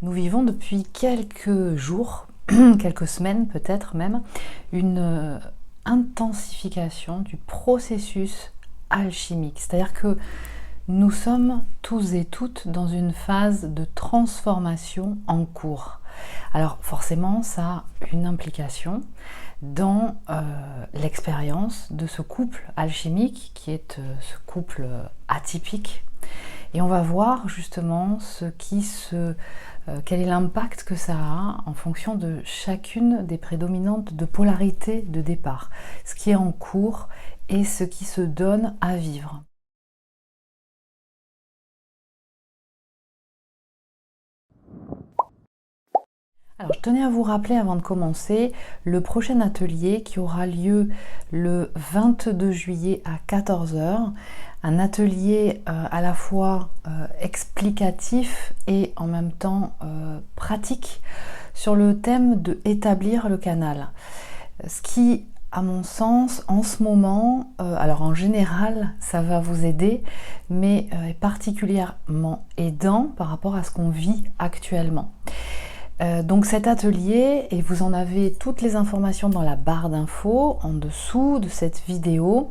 Nous vivons depuis quelques jours, quelques semaines peut-être même, une intensification du processus alchimique. C'est-à-dire que nous sommes tous et toutes dans une phase de transformation en cours. Alors forcément, ça a une implication dans l'expérience de ce couple alchimique qui est ce couple atypique. Et on va voir justement quel est l'impact que ça a en fonction de chacune des prédominantes de polarité de départ, ce qui est en cours et ce qui se donne à vivre. Alors, je tenais à vous rappeler avant de commencer le prochain atelier qui aura lieu le 22 juillet à 14 h. Un atelier à la fois explicatif et en même temps pratique sur le thème de établir le canal. Ce qui, à mon sens, en ce moment, alors en général, ça va vous aider, mais est particulièrement aidant par rapport à ce qu'on vit actuellement. Donc cet atelier, et vous en avez toutes les informations dans la barre d'infos en dessous de cette vidéo,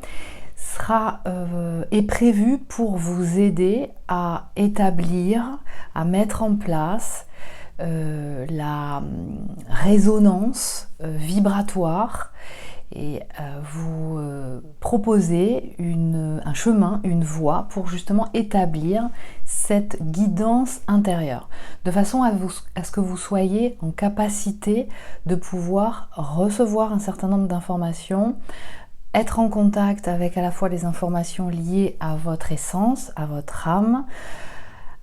est prévu pour vous aider à établir, à mettre en place la résonance vibratoire et vous proposer un chemin, une voie pour justement établir cette guidance intérieure, de façon à ce que vous soyez en capacité de pouvoir recevoir un certain nombre d'informations, être en contact avec à la fois les informations liées à votre essence, à votre âme,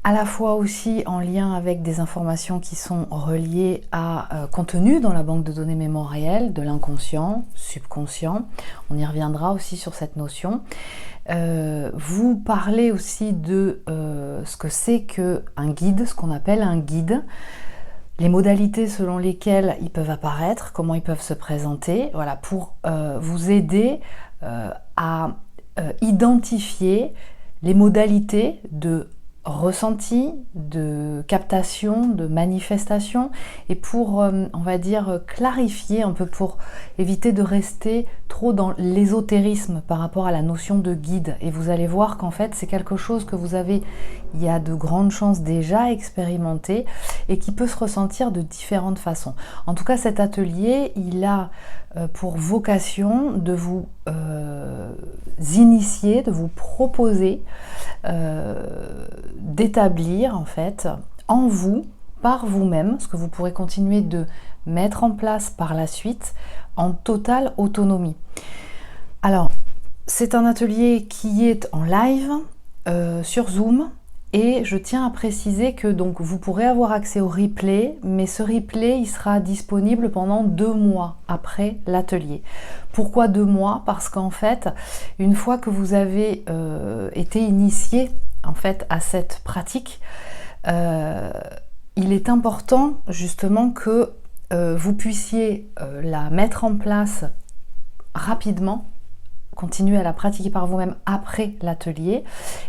à la fois aussi en lien avec des informations qui sont reliées à contenu dans la banque de données mémorielle, de l'inconscient, subconscient. On y reviendra aussi sur cette notion. Vous parlez aussi de ce que c'est qu'un guide, ce qu'on appelle un guide, les modalités selon lesquelles ils peuvent apparaître, comment ils peuvent se présenter, voilà, pour vous aider à identifier les modalités de ressenti, de captation, de manifestation, et pour, on va dire, clarifier un peu, pour éviter de rester trop dans l'ésotérisme par rapport à la notion de guide. Et vous allez voir qu'en fait, c'est quelque chose que vous avez, il y a de grandes chances déjà expérimenté, et qui peut se ressentir de différentes façons. En tout cas, cet atelier, il a pour vocation de vous initier, de vous proposer d'établir en fait en vous, par vous-même, ce que vous pourrez continuer de mettre en place par la suite en totale autonomie. Alors, c'est un atelier qui est en live sur Zoom. Et je tiens à préciser que donc vous pourrez avoir accès au replay, mais ce replay il sera disponible pendant 2 mois après l'atelier. Pourquoi 2 mois? Parce qu'en fait, une fois que vous avez été initié en fait à cette pratique, il est important justement que vous puissiez la mettre en place rapidement, continuer à la pratiquer par vous-même après l'atelier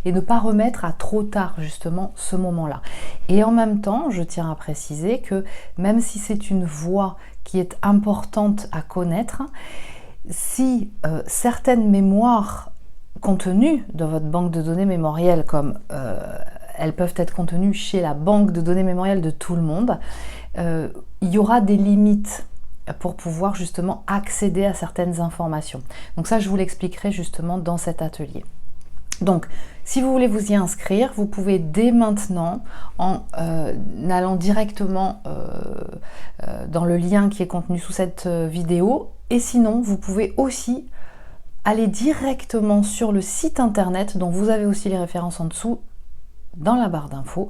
et ne pas remettre à trop tard justement ce moment-là. Et en même temps, je tiens à préciser que même si c'est une voie qui est importante à connaître, si certaines mémoires contenues dans votre banque de données mémorielle, comme elles peuvent être contenues chez la banque de données mémorielle de tout le monde, il y aura des limites pour pouvoir justement accéder à certaines informations. Donc ça, je vous l'expliquerai justement dans cet atelier. Donc, si vous voulez vous y inscrire, vous pouvez dès maintenant, en allant directement dans le lien qui est contenu sous cette vidéo, et sinon, vous pouvez aussi aller directement sur le site internet, dont vous avez aussi les références en dessous, dans la barre d'infos,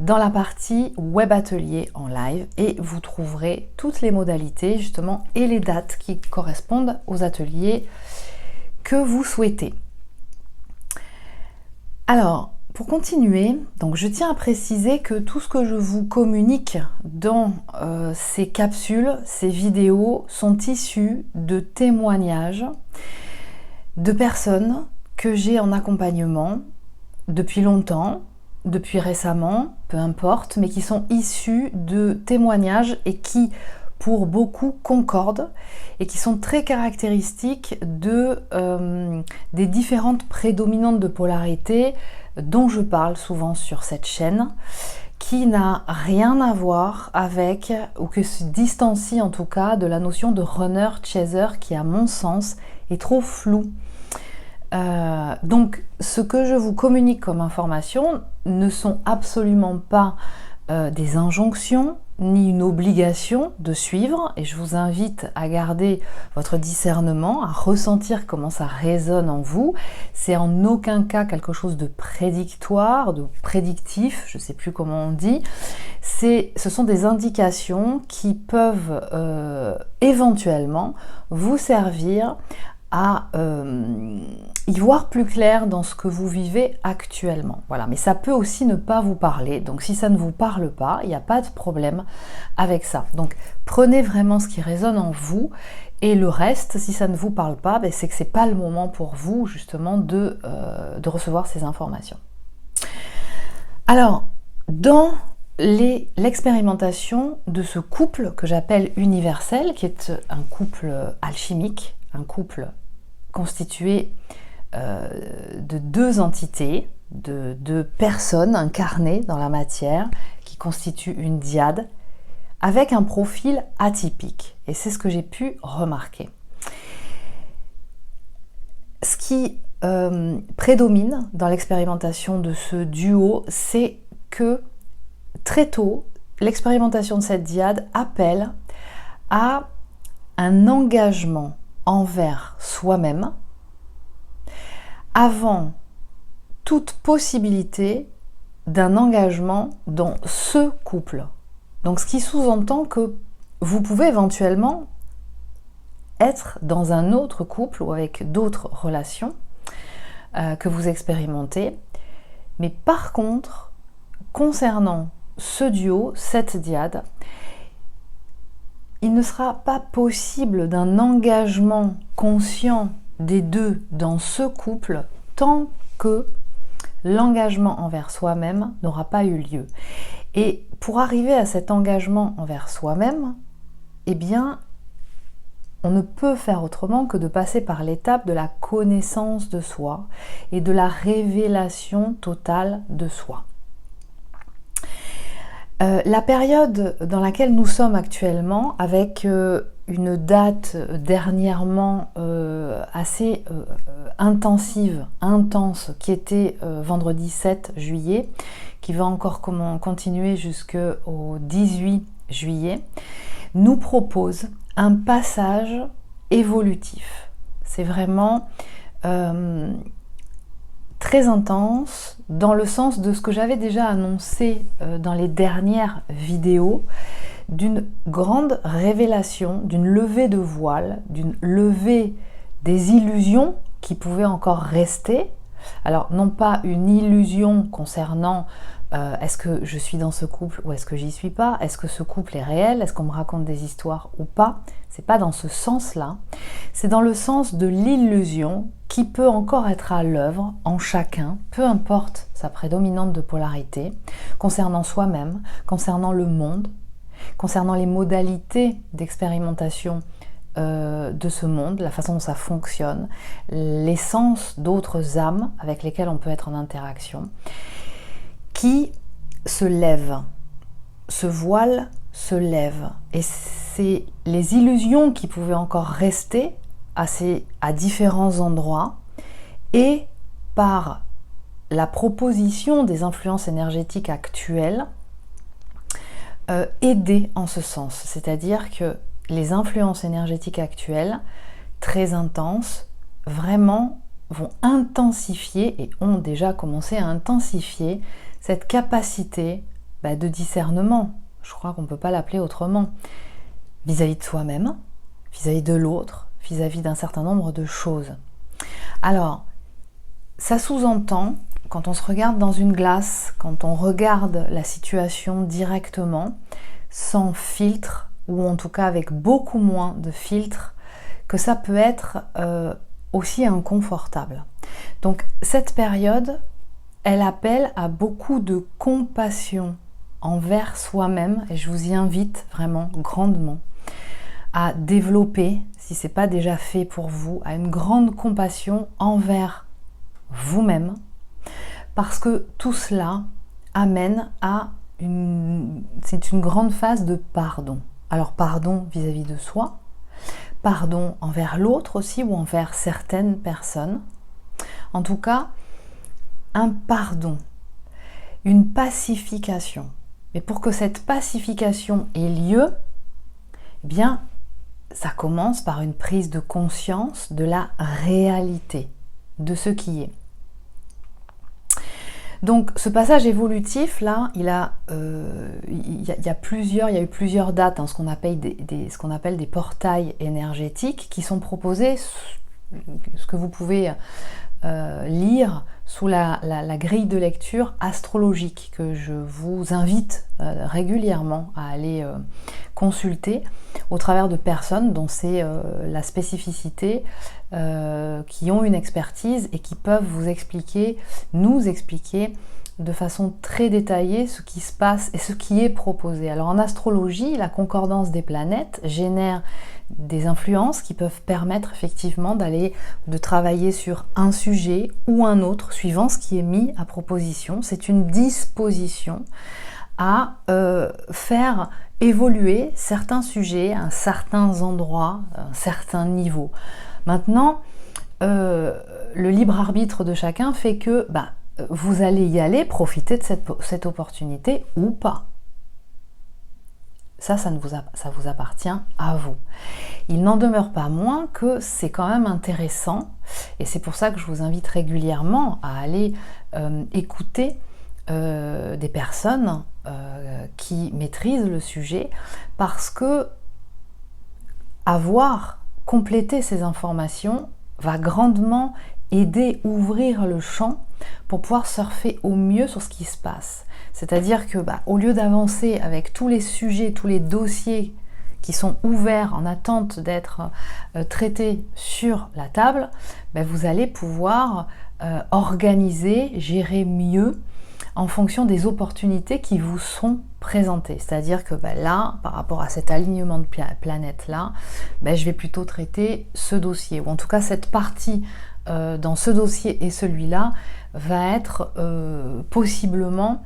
dans la partie web atelier en live, et vous trouverez toutes les modalités justement et les dates qui correspondent aux ateliers que vous souhaitez. Alors, pour continuer, donc je tiens à préciser que tout ce que je vous communique dans ces capsules, ces vidéos, sont issus de témoignages de personnes que j'ai en accompagnement depuis longtemps, depuis récemment, peu importe, mais qui sont issus de témoignages et qui, pour beaucoup, concordent et qui sont très caractéristiques des différentes prédominantes de polarité dont je parle souvent sur cette chaîne, qui n'a rien à voir avec, ou que se distancie en tout cas, de la notion de runner-chaser qui, à mon sens, est trop floue. Donc, ce que je vous communique comme information ne sont absolument pas des injonctions, ni une obligation de suivre, et je vous invite à garder votre discernement, à ressentir comment ça résonne en vous. C'est en aucun cas quelque chose de prédictoire, de prédictif, je ne sais plus comment on dit. Ce sont des indications qui peuvent éventuellement vous servir à y voir plus clair dans ce que vous vivez actuellement. Voilà, mais ça peut aussi ne pas vous parler. Donc si ça ne vous parle pas, il n'y a pas de problème avec ça. Donc prenez vraiment ce qui résonne en vous, et le reste, si ça ne vous parle pas, ben, c'est que c'est pas le moment pour vous justement de recevoir ces informations. Alors, dans l'expérimentation de ce couple que j'appelle universel, qui est un couple alchimique, un couple constitué de deux entités, de deux personnes incarnées dans la matière, qui constituent une dyade, avec un profil atypique. Et c'est ce que j'ai pu remarquer. Ce qui prédomine dans l'expérimentation de ce duo, c'est que très tôt, l'expérimentation de cette dyade appelle à un engagement envers soi-même avant toute possibilité d'un engagement dans ce couple. Donc ce qui sous-entend que vous pouvez éventuellement être dans un autre couple ou avec d'autres relations que vous expérimentez, mais par contre, concernant ce duo, cette dyade, il ne sera pas possible d'un engagement conscient des deux dans ce couple tant que l'engagement envers soi-même n'aura pas eu lieu. Et pour arriver à cet engagement envers soi-même, eh bien, on ne peut faire autrement que de passer par l'étape de la connaissance de soi et de la révélation totale de soi. La période dans laquelle nous sommes actuellement, avec une date dernièrement assez intense, qui était vendredi 7 juillet, qui va encore continuer jusqu'au 18 juillet, nous propose un passage évolutif. C'est vraiment très intense dans le sens de ce que j'avais déjà annoncé dans les dernières vidéos, d'une grande révélation, d'une levée de voile, d'une levée des illusions qui pouvaient encore rester. Alors non pas une illusion concernant est-ce que je suis dans ce couple ou est-ce que j'y suis pas, est-ce que ce couple est réel, est-ce qu'on me raconte des histoires ou pas, c'est pas dans ce sens-là, c'est dans le sens de l'illusion qui peut encore être à l'œuvre en chacun, peu importe sa prédominante de polarité, concernant soi-même, concernant le monde, concernant les modalités d'expérimentation de ce monde, la façon dont ça fonctionne, l'essence d'autres âmes avec lesquelles on peut être en interaction, qui se lève, ce voile se lève. Et c'est les illusions qui pouvaient encore rester à différents endroits, et par la proposition des influences énergétiques actuelles, aider en ce sens. C'est-à-dire que les influences énergétiques actuelles, très intenses, vraiment vont intensifier et ont déjà commencé à intensifier cette capacité de discernement, je crois qu'on ne peut pas l'appeler autrement, vis-à-vis de soi-même, vis-à-vis de l'autre, vis-à-vis d'un certain nombre de choses. Alors, ça sous-entend, quand on se regarde dans une glace, quand on regarde la situation directement, sans filtre, ou en tout cas avec beaucoup moins de filtre, que ça peut être aussi inconfortable. Donc cette période elle appelle à beaucoup de compassion envers soi-même, et je vous y invite vraiment grandement à développer, si ce n'est pas déjà fait pour vous, à une grande compassion envers vous-même, parce que tout cela amène à c'est une grande phase de pardon. Alors pardon vis-à-vis de soi, pardon envers l'autre aussi ou envers certaines personnes. En tout cas, un pardon, une pacification. Mais pour que cette pacification ait lieu, eh bien, ça commence par une prise de conscience de la réalité, de ce qui est. Donc ce passage évolutif là, il y a eu plusieurs dates, hein, ce qu'on appelle des portails énergétiques qui sont proposés, ce que vous pouvez lire sous la grille de lecture astrologique que je vous invite régulièrement à aller consulter au travers de personnes dont c'est la spécificité, qui ont une expertise et qui peuvent nous expliquer de façon très détaillée ce qui se passe et ce qui est proposé. Alors en astrologie, la concordance des planètes génère des influences qui peuvent permettre effectivement de travailler sur un sujet ou un autre suivant ce qui est mis à proposition. C'est une disposition à faire évoluer certains sujets à certains endroits, à un certain niveau. Maintenant, le libre arbitre de chacun fait que vous allez y aller, profiter de cette opportunité ou pas. Ça vous appartient à vous. Il n'en demeure pas moins que c'est quand même intéressant, et c'est pour ça que je vous invite régulièrement à aller écouter des personnes qui maîtrisent le sujet, parce que avoir complété ces informations va grandement aider, ouvrir le champ pour pouvoir surfer au mieux sur ce qui se passe. C'est-à-dire que au lieu d'avancer avec tous les sujets, tous les dossiers qui sont ouverts en attente d'être traités sur la table, vous allez pouvoir organiser, gérer mieux en fonction des opportunités qui vous sont présentées. C'est-à-dire que là, par rapport à cet alignement de planètes-là, je vais plutôt traiter ce dossier, ou en tout cas cette partie dans ce dossier et celui-là va être possiblement,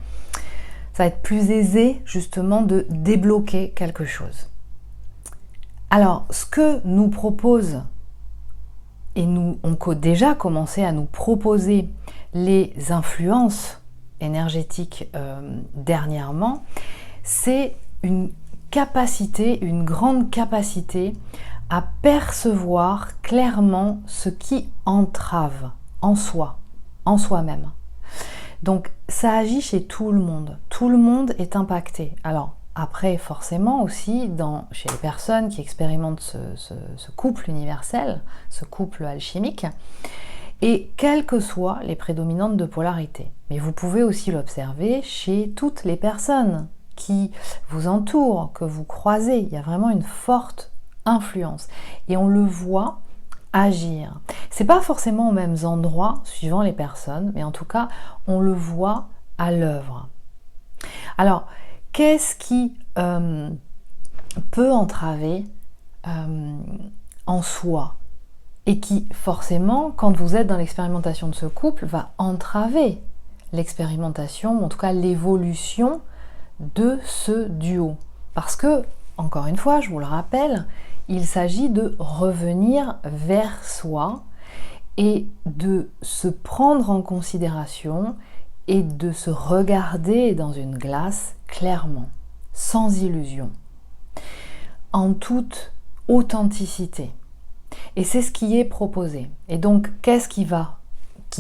ça va être plus aisé justement de débloquer quelque chose. Alors, ce que nous propose, et nous on déjà commencé à nous proposer les influences énergétique dernièrement, c'est une grande capacité à percevoir clairement ce qui entrave en soi-même. Donc ça agit chez tout le monde est impacté. Alors après, forcément aussi, chez les personnes qui expérimentent ce couple universel, ce couple alchimique, et quelles que soient les prédominantes de polarité. Mais vous pouvez aussi l'observer chez toutes les personnes qui vous entourent, que vous croisez. Il y a vraiment une forte influence. Et on le voit agir. C'est pas forcément aux mêmes endroits, suivant les personnes, mais en tout cas, on le voit à l'œuvre. Alors, qu'est-ce qui peut entraver en soi ? Et qui, forcément, quand vous êtes dans l'expérimentation de ce couple, va entraver l'expérimentation, ou en tout cas l'évolution de ce duo. Parce que, encore une fois, je vous le rappelle, il s'agit de revenir vers soi et de se prendre en considération et de se regarder dans une glace clairement, sans illusion, en toute authenticité. Et c'est ce qui est proposé. Et donc, qu'est-ce qui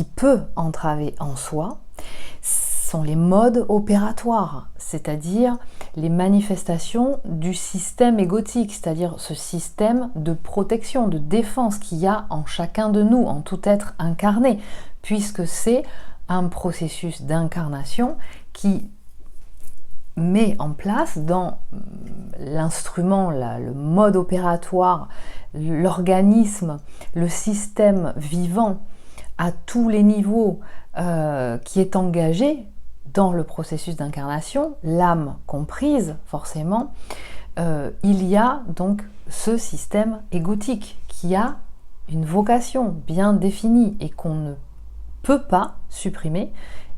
peut entraver en soi ? Ce sont les modes opératoires, c'est-à-dire les manifestations du système égotique, c'est-à-dire ce système de protection, de défense qu'il y a en chacun de nous, en tout être incarné, puisque c'est un processus d'incarnation qui met en place dans l'instrument, le mode opératoire, l'organisme, le système vivant à tous les niveaux qui est engagé dans le processus d'incarnation, l'âme comprise forcément, il y a donc ce système égotique qui a une vocation bien définie et qu'on ne peut pas supprimer,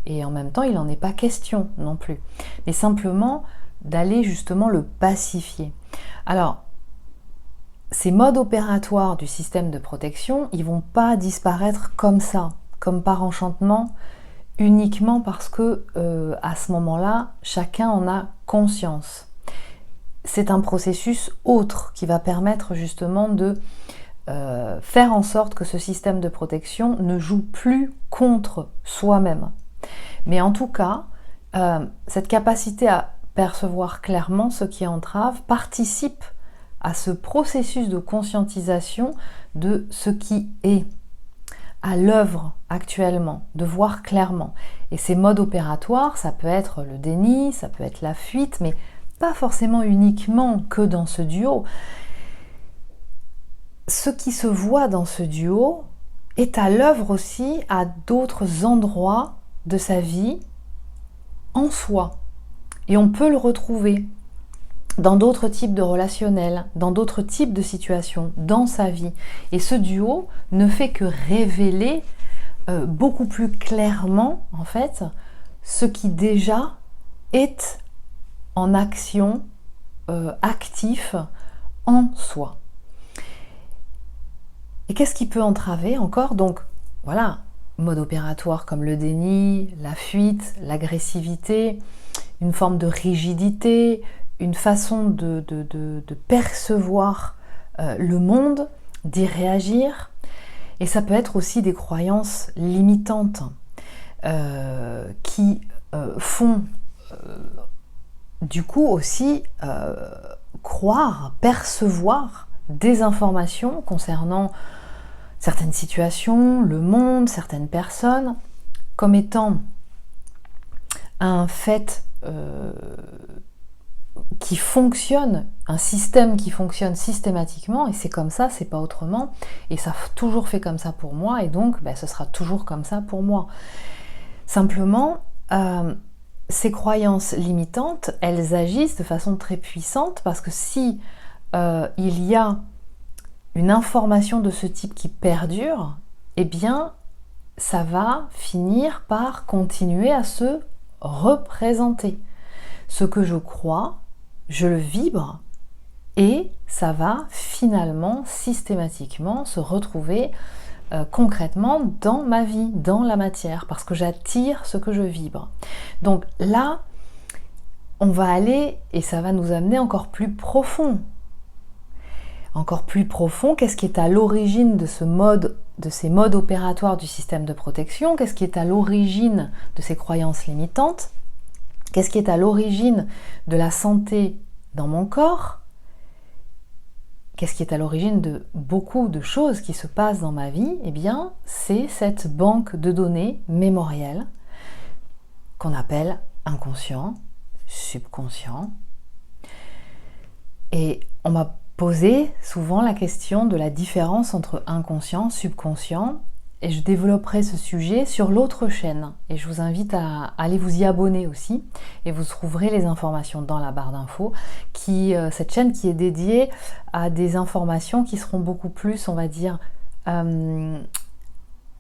et en même temps il n'en est pas question non plus, mais simplement d'aller justement le pacifier. Alors, ces modes opératoires du système de protection, ils vont pas disparaître comme ça, comme par enchantement, uniquement parce que à ce moment-là, chacun en a conscience. C'est un processus autre qui va permettre justement de faire en sorte que ce système de protection ne joue plus contre soi-même. Mais en tout cas, cette capacité à percevoir clairement ce qui entrave participe à ce processus de conscientisation de ce qui est à l'œuvre actuellement, de voir clairement. Et ces modes opératoires, ça peut être le déni, ça peut être la fuite, mais pas forcément uniquement que dans ce duo. Ce qui se voit dans ce duo est à l'œuvre aussi à d'autres endroits de sa vie, en soi. Et on peut le retrouver dans d'autres types de relationnels, dans d'autres types de situations, dans sa vie. Et ce duo ne fait que révéler beaucoup plus clairement, en fait, ce qui déjà est en action, actif en soi. Et qu'est-ce qui peut entraver encore? Donc, voilà, mode opératoire comme le déni, la fuite, l'agressivité, une forme de rigidité, une façon de percevoir le monde, d'y réagir. Et ça peut être aussi des croyances limitantes qui font du coup aussi croire, percevoir des informations concernant certaines situations, le monde, certaines personnes, comme étant un fait qui fonctionne, un système qui fonctionne systématiquement, et c'est comme ça, c'est pas autrement, et ça a toujours fait comme ça pour moi, et donc ce sera toujours comme ça pour moi. Simplement, ces croyances limitantes, elles agissent de façon très puissante, parce que si il y a une information de ce type qui perdure, eh bien, ça va finir par continuer à se représenter. Ce que je crois, je le vibre et ça va finalement, systématiquement, se retrouver concrètement dans ma vie, dans la matière, parce que j'attire ce que je vibre. Donc là, on va aller, et ça va nous amener encore plus profond. Encore plus profond, qu'est-ce qui est à l'origine de ces modes opératoires du système de protection? Qu'est-ce qui est à l'origine de ces croyances limitantes? Qu'est-ce qui est à l'origine de la santé dans mon corps? Qu'est-ce qui est à l'origine de beaucoup de choses qui se passent dans ma vie? Eh bien, c'est cette banque de données mémorielles qu'on appelle inconscient, subconscient. Et on m'a posé souvent la question de la différence entre inconscient, subconscient, et je développerai ce sujet sur l'autre chaîne. Et je vous invite à aller vous y abonner aussi, et vous trouverez les informations dans la barre d'infos, cette chaîne qui est dédiée à des informations qui seront beaucoup plus, on va dire,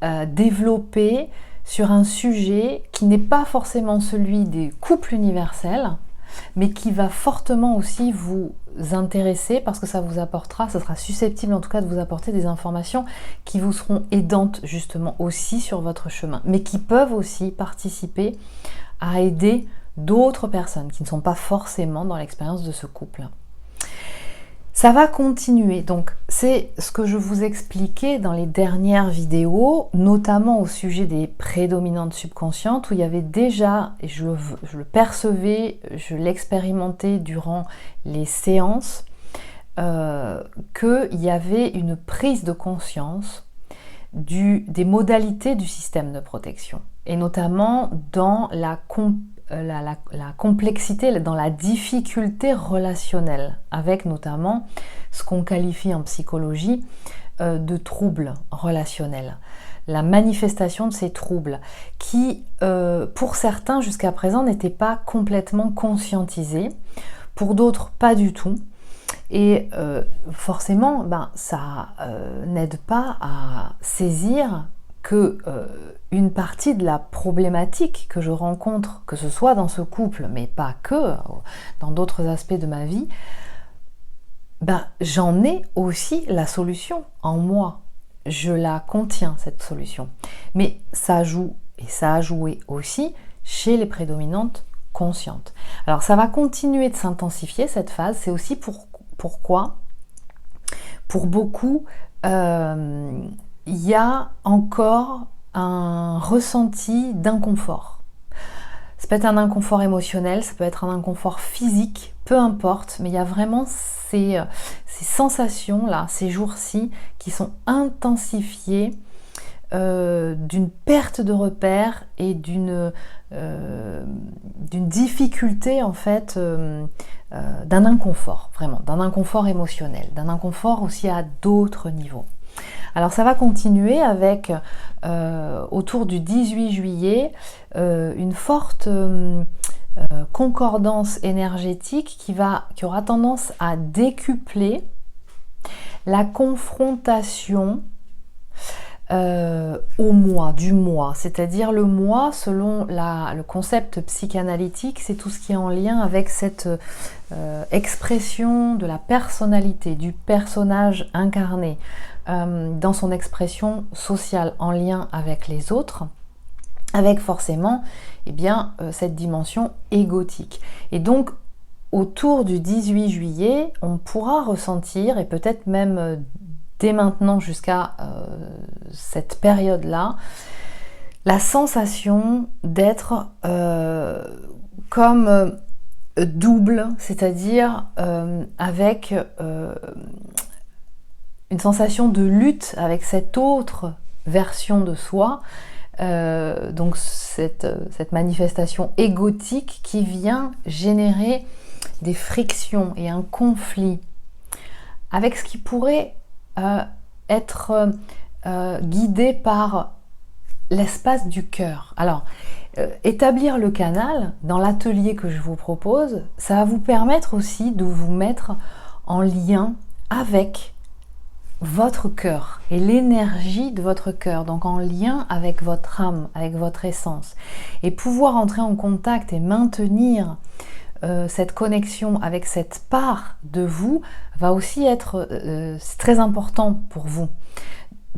développées sur un sujet qui n'est pas forcément celui des couples universels, mais qui va fortement aussi vous intéresser parce que ça vous apportera, ça sera susceptible en tout cas de vous apporter des informations qui vous seront aidantes justement aussi sur votre chemin, mais qui peuvent aussi participer à aider d'autres personnes qui ne sont pas forcément dans l'expérience de ce couple. Ça va continuer, donc c'est ce que je vous expliquais dans les dernières vidéos, notamment au sujet des prédominantes subconscientes, où il y avait déjà, et je le percevais, je l'expérimentais durant les séances, qu'il y avait une prise de conscience des modalités du système de protection, et notamment dans la complexité, dans la difficulté relationnelle, avec notamment ce qu'on qualifie en psychologie de troubles relationnels. la manifestation de ces troubles qui, pour certains jusqu'à présent, n'étaient pas complètement conscientisés, pour d'autres pas du tout. Et forcément, ça n'aide pas à saisir que une partie de la problématique que je rencontre, que ce soit dans ce couple, mais pas que, dans d'autres aspects de ma vie, j'en ai aussi la solution en moi. Je la contiens, cette solution. Mais ça joue, et ça a joué aussi chez les prédominantes conscientes. Alors ça va continuer de s'intensifier cette phase, c'est aussi pourquoi, pour beaucoup, il y a encore un ressenti d'inconfort. Ça peut être un inconfort émotionnel, ça peut être un inconfort physique, peu importe, mais il y a vraiment ces sensations-là, ces jours-ci, qui sont intensifiées d'une perte de repères et d'une difficulté en fait, d'un inconfort, vraiment, d'un inconfort émotionnel, d'un inconfort aussi à d'autres niveaux. Alors ça va continuer avec, autour du 18 juillet, une forte concordance énergétique qui aura tendance à décupler la confrontation au moi, du moi, c'est-à-dire le moi selon le concept psychanalytique, c'est tout ce qui est en lien avec cette expression de la personnalité, du personnage incarné, dans son expression sociale en lien avec les autres, avec forcément cette dimension égotique. Et donc autour du 18 juillet, on pourra ressentir, et peut-être même dès maintenant jusqu'à cette période-là, la sensation d'être comme double, c'est-à-dire avec une sensation de lutte avec cette autre version de soi, donc cette manifestation égotique qui vient générer des frictions et un conflit avec ce qui pourrait être guidé par l'espace du cœur. Alors, établir le canal dans l'atelier que je vous propose, ça va vous permettre aussi de vous mettre en lien avec votre cœur et l'énergie de votre cœur, donc en lien avec votre âme, avec votre essence, et pouvoir entrer en contact et maintenir cette connexion avec cette part de vous va aussi être très important pour vous.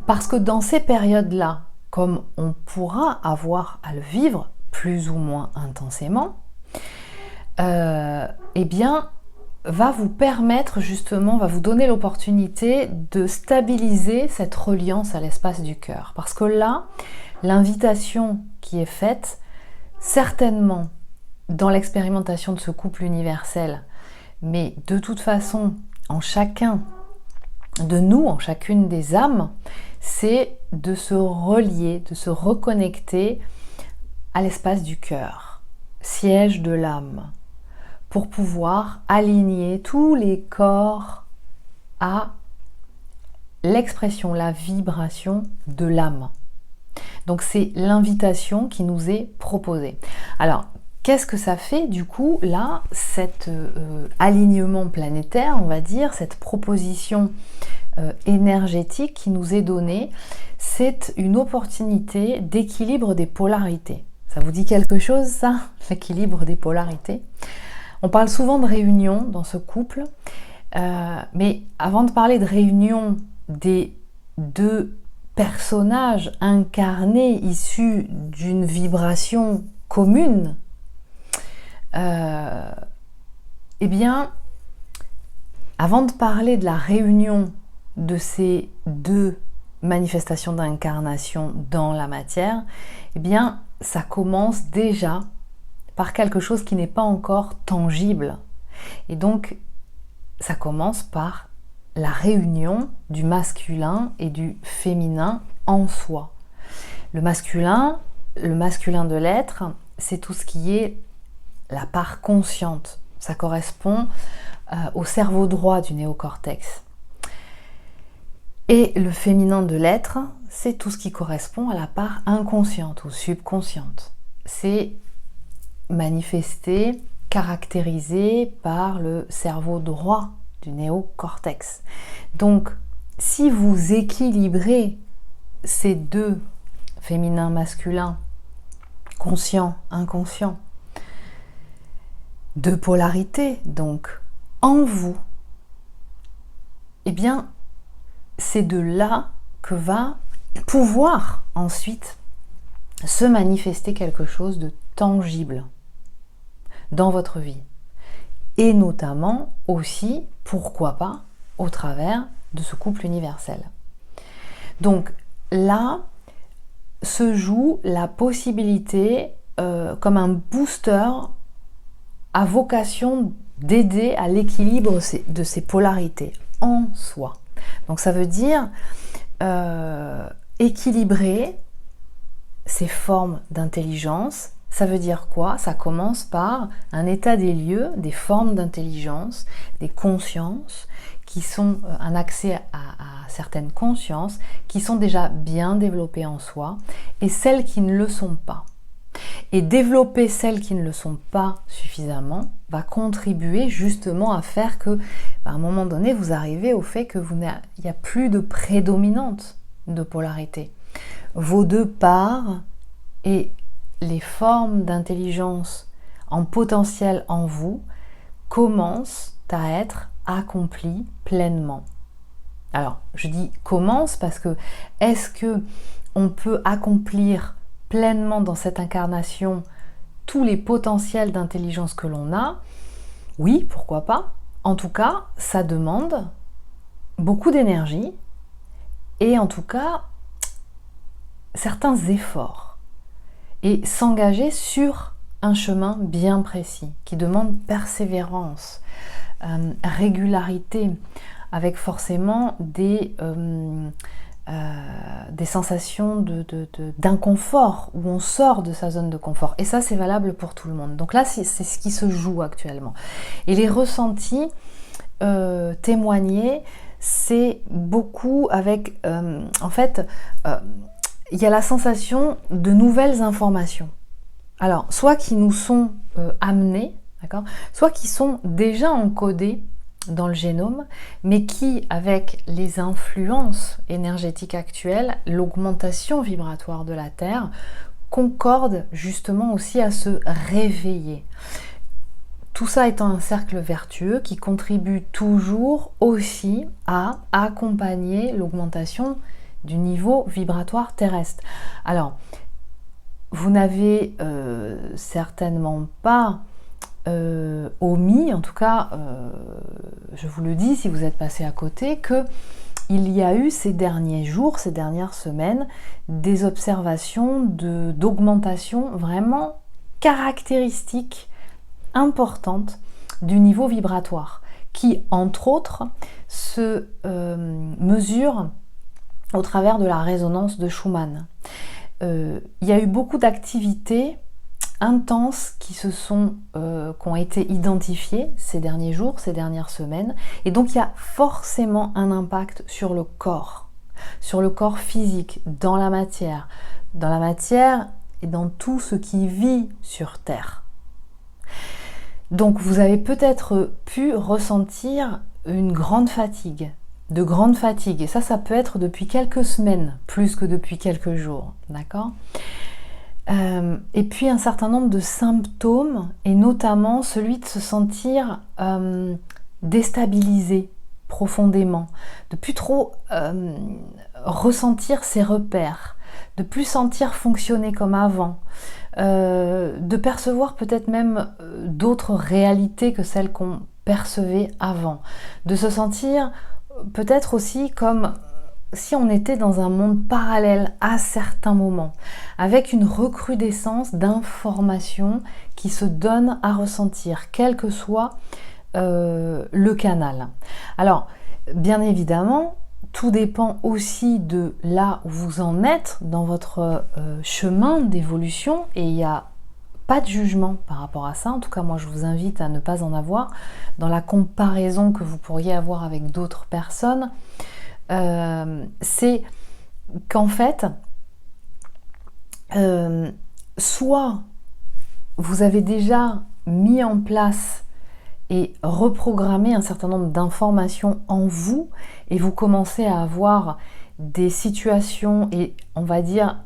Parce que dans ces périodes-là, comme on pourra avoir à le vivre plus ou moins intensément, va vous permettre justement, va vous donner l'opportunité de stabiliser cette reliance à l'espace du cœur. Parce que là, l'invitation qui est faite, certainement dans l'expérimentation de ce couple universel, mais de toute façon, en chacun de nous, en chacune des âmes, c'est de se relier, de se reconnecter à l'espace du cœur, siège de l'âme, pour pouvoir aligner tous les corps à l'expression, la vibration de l'âme. Donc c'est l'invitation qui nous est proposée. Alors, qu'est-ce que ça fait du coup là, cet alignement planétaire, on va dire, cette proposition énergétique qui nous est donnée, c'est une opportunité d'équilibre des polarités. Ça vous dit quelque chose ça, l'équilibre des polarités? On parle souvent de réunion dans ce couple, mais avant de parler de réunion des deux personnages incarnés issus d'une vibration commune, avant de parler de la réunion de ces deux manifestations d'incarnation dans la matière, ça commence déjà par quelque chose qui n'est pas encore tangible. Et donc, ça commence par la réunion du masculin et du féminin en soi. Le masculin de l'être, c'est tout ce qui est la part consciente. Ça correspond au cerveau droit du néocortex. Et le féminin de l'être, c'est tout ce qui correspond à la part inconsciente ou subconsciente. C'est manifesté, caractérisé par le cerveau droit du néocortex. Donc, si vous équilibrez ces deux féminins masculins, conscient, inconscient, deux polarités, donc en vous, eh bien, c'est de là que va pouvoir ensuite se manifester quelque chose de tangible dans votre vie. Et notamment aussi, pourquoi pas, au travers de ce couple universel. Donc là, se joue la possibilité, comme un booster à vocation d'aider à l'équilibre de ces polarités en soi. Donc ça veut dire équilibrer ces formes d'intelligence. Ça veut dire quoi? Ça commence par un état des lieux, des formes d'intelligence, des consciences, qui sont un accès à certaines consciences, qui sont déjà bien développées en soi, et celles qui ne le sont pas. Et développer celles qui ne le sont pas suffisamment va contribuer justement à faire que, à un moment donné, vous arrivez au fait que il n'y a plus de prédominante de polarité. Vos deux parts et les formes d'intelligence en potentiel en vous commencent à être accomplies pleinement. Alors, je dis commence parce que est-ce que on peut accomplir pleinement dans cette incarnation tous les potentiels d'intelligence que l'on a? Oui, pourquoi pas. En tout cas, ça demande beaucoup d'énergie et en tout cas certains efforts et s'engager sur un chemin bien précis qui demande persévérance, régularité, avec forcément des sensations d'inconfort, où on sort de sa zone de confort. Et ça, c'est valable pour tout le monde. Donc là, c'est ce qui se joue actuellement. Et les ressentis témoignés, c'est beaucoup avec... en fait, il y a la sensation de nouvelles informations. Alors, soit qui nous sont amenées, d'accord, soit qui sont déjà encodées dans le génome, mais qui, avec les influences énergétiques actuelles, l'augmentation vibratoire de la Terre, concorde justement aussi à se réveiller. Tout ça étant un cercle vertueux qui contribue toujours aussi à accompagner l'augmentation du niveau vibratoire terrestre. Alors, vous n'avez certainement pas omis, en tout cas, je vous le dis si vous êtes passé à côté, que il y a eu ces derniers jours, ces dernières semaines, des observations d'augmentation vraiment caractéristiques, importantes du niveau vibratoire, qui, entre autres, se mesurent au travers de la résonance de Schumann. Il y a eu beaucoup d'activités intenses qui ont été identifiées ces derniers jours, ces dernières semaines, et donc il y a forcément un impact sur le corps physique, dans la matière et dans tout ce qui vit sur Terre. Donc vous avez peut-être pu ressentir une grande fatigue, et ça peut être depuis quelques semaines, plus que depuis quelques jours, d'accord ? Et puis un certain nombre de symptômes, et notamment celui de se sentir déstabilisé profondément, de plus trop ressentir ses repères, de plus sentir fonctionner comme avant, de percevoir peut-être même d'autres réalités que celles qu'on percevait avant, de se sentir peut-être aussi comme si on était dans un monde parallèle à certains moments, avec une recrudescence d'informations qui se donnent à ressentir, quel que soit le canal. Alors, bien évidemment, tout dépend aussi de là où vous en êtes dans votre chemin d'évolution, et il n'y a pas de jugement par rapport à ça. En tout cas, moi, je vous invite à ne pas en avoir dans la comparaison que vous pourriez avoir avec d'autres personnes. C'est qu'en fait, soit vous avez déjà mis en place et reprogrammé un certain nombre d'informations en vous et vous commencez à avoir des situations et on va dire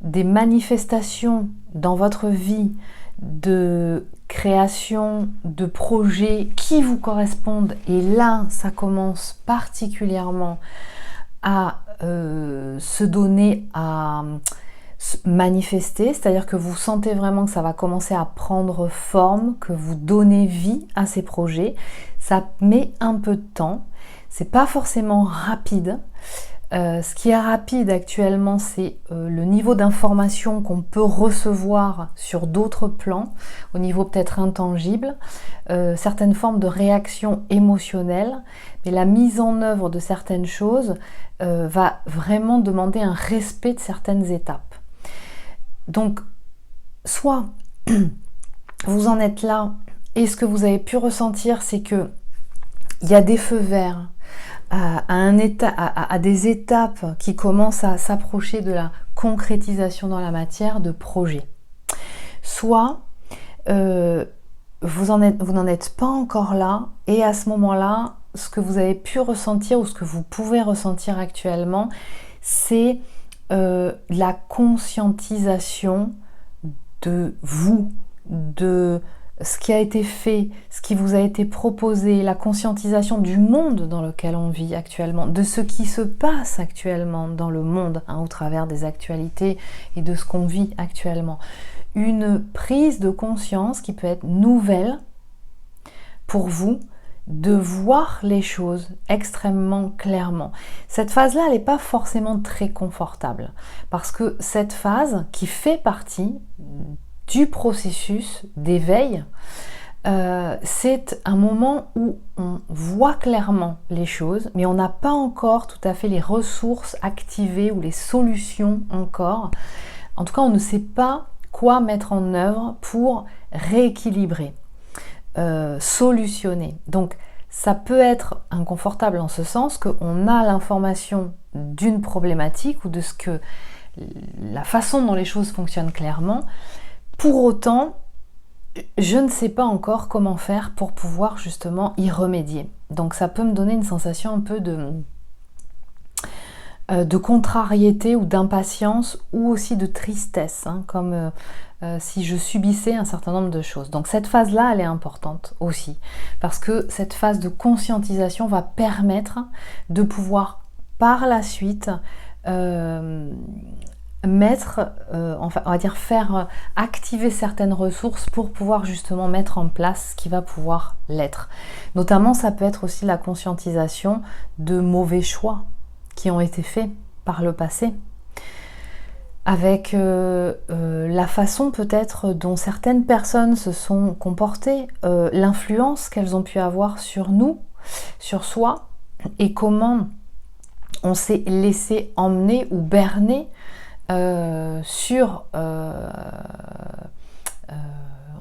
des manifestations dans votre vie de création de projets qui vous correspondent et là ça commence particulièrement à se donner à manifester, c'est-à-dire que vous sentez vraiment que ça va commencer à prendre forme, que vous donnez vie à ces projets. Ça met un peu de temps, c'est pas forcément rapide. Ce qui est rapide actuellement, c'est le niveau d'information qu'on peut recevoir sur d'autres plans, au niveau peut-être intangible, certaines formes de réactions émotionnelles, mais la mise en œuvre de certaines choses va vraiment demander un respect de certaines étapes. Donc, soit vous en êtes là, et ce que vous avez pu ressentir, c'est que il y a des feux verts, à des étapes qui commencent à s'approcher de la concrétisation dans la matière de projets. Soit vous n'en êtes pas encore là et à ce moment-là, ce que vous avez pu ressentir ou ce que vous pouvez ressentir actuellement, c'est la conscientisation de vous, de ce qui a été fait, ce qui vous a été proposé, la conscientisation du monde dans lequel on vit actuellement, de ce qui se passe actuellement dans le monde, au travers des actualités et de ce qu'on vit actuellement. Une prise de conscience qui peut être nouvelle pour vous, de voir les choses extrêmement clairement. Cette phase-là, elle n'est pas forcément très confortable, parce que cette phase qui fait partie du processus d'éveil, c'est un moment où on voit clairement les choses, mais on n'a pas encore tout à fait les ressources activées ou les solutions encore. En tout cas, on ne sait pas quoi mettre en œuvre pour rééquilibrer, solutionner. Donc, ça peut être inconfortable en ce sens qu'on a l'information d'une problématique ou de ce que la façon dont les choses fonctionnent clairement. Pour autant, je ne sais pas encore comment faire pour pouvoir justement y remédier. Donc ça peut me donner une sensation un peu de contrariété ou d'impatience ou aussi de tristesse, comme si je subissais un certain nombre de choses. Donc cette phase-là, elle est importante aussi, parce que cette phase de conscientisation va permettre de pouvoir par la suite enfin, on va dire faire activer certaines ressources pour pouvoir justement mettre en place ce qui va pouvoir l'être. Notamment, ça peut être aussi la conscientisation de mauvais choix qui ont été faits par le passé, avec la façon peut-être dont certaines personnes se sont comportées, l'influence qu'elles ont pu avoir sur nous, sur soi, et comment on s'est laissé emmener ou berner on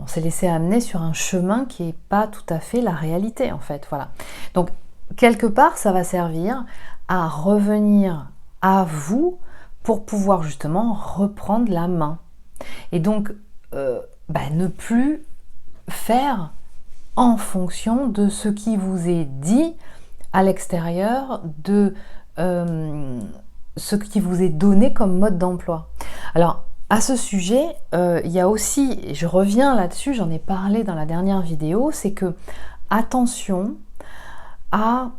s'est laissé amener sur un chemin qui n'est pas tout à fait la réalité en fait, voilà. Donc quelque part ça va servir à revenir à vous pour pouvoir justement reprendre la main et donc ne plus faire en fonction de ce qui vous est dit à l'extérieur, de ce qui vous est donné comme mode d'emploi. Alors, à ce sujet, il y a aussi, et je reviens là-dessus, j'en ai parlé dans la dernière vidéo, c'est que attention à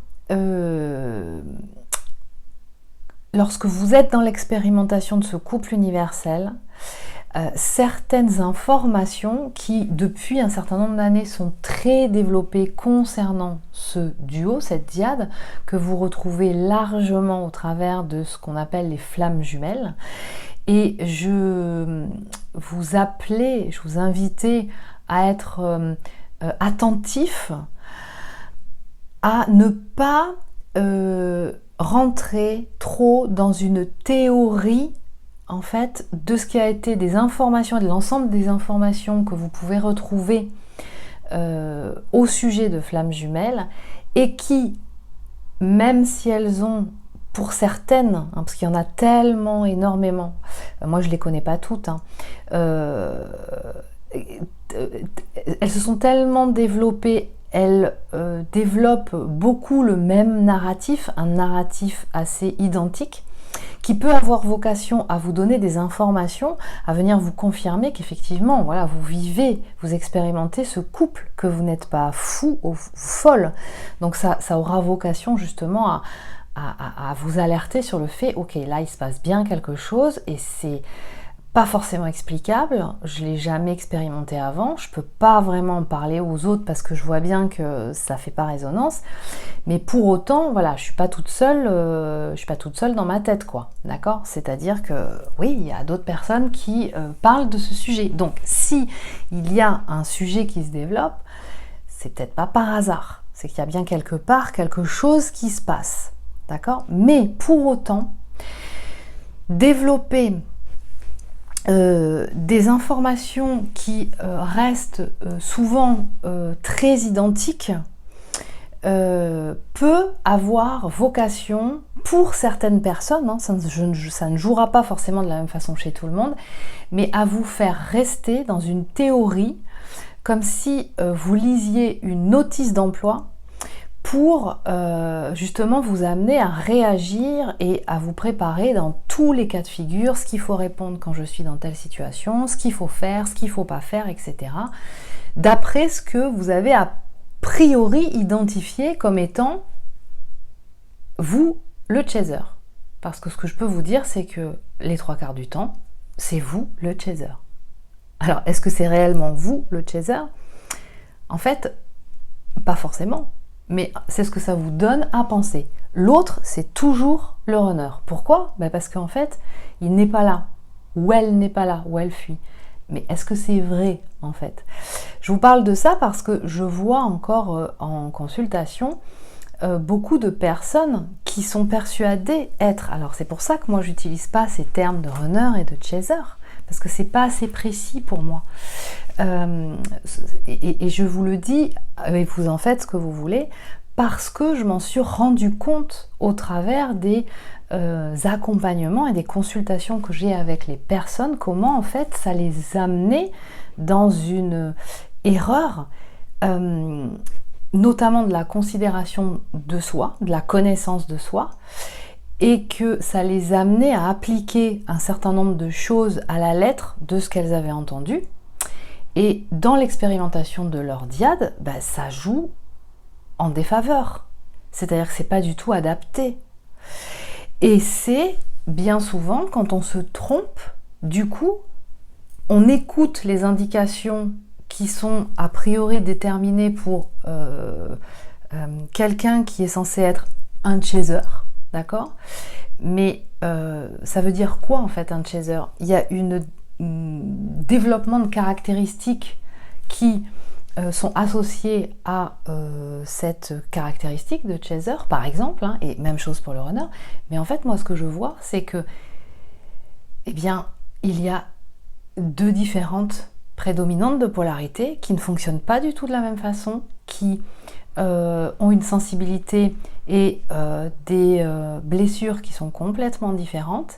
lorsque vous êtes dans l'expérimentation de ce couple universel, certaines informations qui, depuis un certain nombre d'années, sont très développées concernant ce duo, cette dyade, que vous retrouvez largement au travers de ce qu'on appelle les flammes jumelles. Et je vous invitais à être attentif, à ne pas rentrer trop dans une théorie en fait, de ce qui a été des informations, de l'ensemble des informations que vous pouvez retrouver au sujet de flammes jumelles et qui, même si elles ont pour certaines, hein, parce qu'il y en a tellement, énormément, moi je ne les connais pas toutes, hein, elles se sont tellement développées, elles développent beaucoup le même narratif, un narratif assez identique, qui peut avoir vocation à vous donner des informations, à venir vous confirmer qu'effectivement, voilà, vous vivez, vous expérimentez ce couple, que vous n'êtes pas fou ou folle. Donc ça aura vocation justement à vous alerter sur le fait, ok, là il se passe bien quelque chose et c'est pas forcément explicable, je l'ai jamais expérimenté avant, je peux pas vraiment en parler aux autres parce que je vois bien que ça fait pas résonance, mais pour autant, voilà, je suis pas toute seule dans ma tête, quoi, d'accord? C'est-à-dire que oui, il y a d'autres personnes qui parlent de ce sujet. Donc, si il y a un sujet qui se développe, c'est peut-être pas par hasard, c'est qu'il y a bien quelque part quelque chose qui se passe, d'accord? Mais pour autant, développer des informations qui restent souvent très identiques peut avoir vocation pour certaines personnes, hein, ça ne jouera pas forcément de la même façon chez tout le monde, mais à vous faire rester dans une théorie comme si vous lisiez une notice d'emploi pour justement vous amener à réagir et à vous préparer dans tous les cas de figure, ce qu'il faut répondre quand je suis dans telle situation, ce qu'il faut faire, ce qu'il ne faut pas faire, etc. D'après ce que vous avez a priori identifié comme étant vous, le chaser. Parce que ce que je peux vous dire, c'est que les 3/4 du temps, c'est vous, le chaser. Alors, est-ce que c'est réellement vous, le chaser? En fait, pas forcément. Mais c'est ce que ça vous donne à penser. L'autre, c'est toujours le runner. Pourquoi? Parce qu'en fait, il n'est pas là, ou elle n'est pas là, ou elle fuit. Mais est-ce que c'est vrai, en fait? Je vous parle de ça parce que je vois encore en consultation beaucoup de personnes qui sont persuadées être... Alors c'est pour ça que moi, j'utilise pas ces termes de runner et de chaser, parce que c'est pas assez précis pour moi. Et je vous le dis, et vous en faites ce que vous voulez, parce que je m'en suis rendu compte au travers des accompagnements et des consultations que j'ai avec les personnes, comment en fait ça les amenait dans une erreur, notamment de la considération de soi, de la connaissance de soi, et que ça les amenait à appliquer un certain nombre de choses à la lettre de ce qu'elles avaient entendu. Et dans l'expérimentation de leur dyade, ça joue en défaveur. C'est-à-dire que c'est pas du tout adapté. Et c'est bien souvent quand on se trompe, du coup, on écoute les indications qui sont a priori déterminées pour quelqu'un qui est censé être un chaser, d'accord? Mais ça veut dire quoi en fait un chaser? Il y a un développement de caractéristiques qui sont associées à cette caractéristique de chaser, par exemple, hein, et même chose pour le runner. Mais en fait, moi, ce que je vois, c'est que, eh bien, il y a deux différentes prédominantes de polarité qui ne fonctionnent pas du tout de la même façon, qui ont une sensibilité et des blessures qui sont complètement différentes,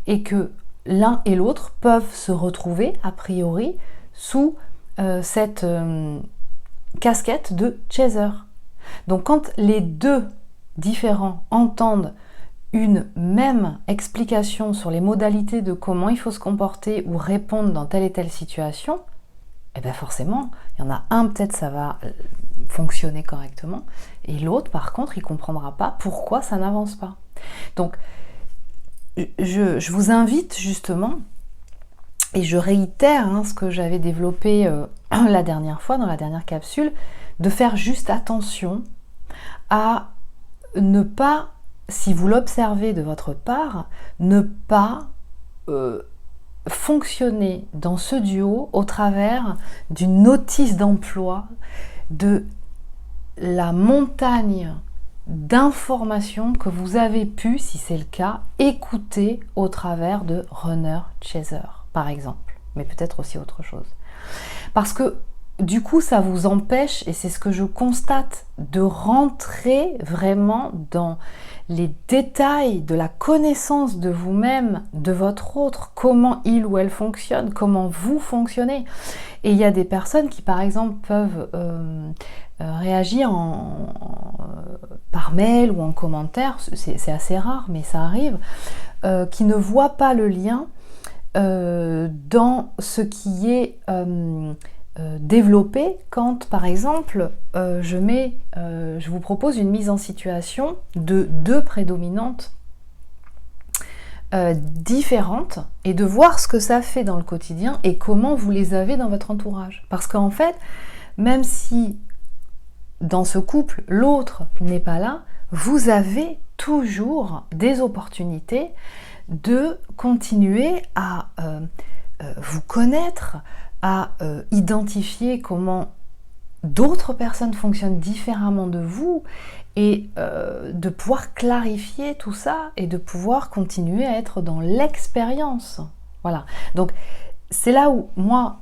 et que l'un et l'autre peuvent se retrouver, a priori, sous cette casquette de chaser. Donc quand les deux différents entendent une même explication sur les modalités de comment il faut se comporter ou répondre dans telle et telle situation, et bien forcément, il y en a un, peut-être ça va fonctionner correctement, et l'autre, par contre, il ne comprendra pas pourquoi ça n'avance pas. Donc, je vous invite justement, et je réitère ce que j'avais développé la dernière fois, dans la dernière capsule, de faire juste attention à ne pas, si vous l'observez de votre part, ne pas fonctionner dans ce duo au travers d'une notice d'emploi, de la montagne d'informations que vous avez pu, si c'est le cas, écouter au travers de runner chaser, par exemple, mais peut-être aussi autre chose. Parce que du coup, ça vous empêche, et c'est ce que je constate, de rentrer vraiment dans les détails de la connaissance de vous-même, de votre autre, comment il ou elle fonctionne, comment vous fonctionnez. Et il y a des personnes qui, par exemple, peuvent réagir par mail ou en commentaire, c'est assez rare, mais ça arrive, qui ne voient pas le lien dans ce qui est développé quand, par exemple, je vous propose une mise en situation de deux prédominantes différentes et de voir ce que ça fait dans le quotidien et comment vous les avez dans votre entourage. Parce qu'en fait, même si dans ce couple, l'autre n'est pas là, vous avez toujours des opportunités de continuer à vous connaître, à identifier comment d'autres personnes fonctionnent différemment de vous et de pouvoir clarifier tout ça et de pouvoir continuer à être dans l'expérience. Voilà. Donc c'est là où moi,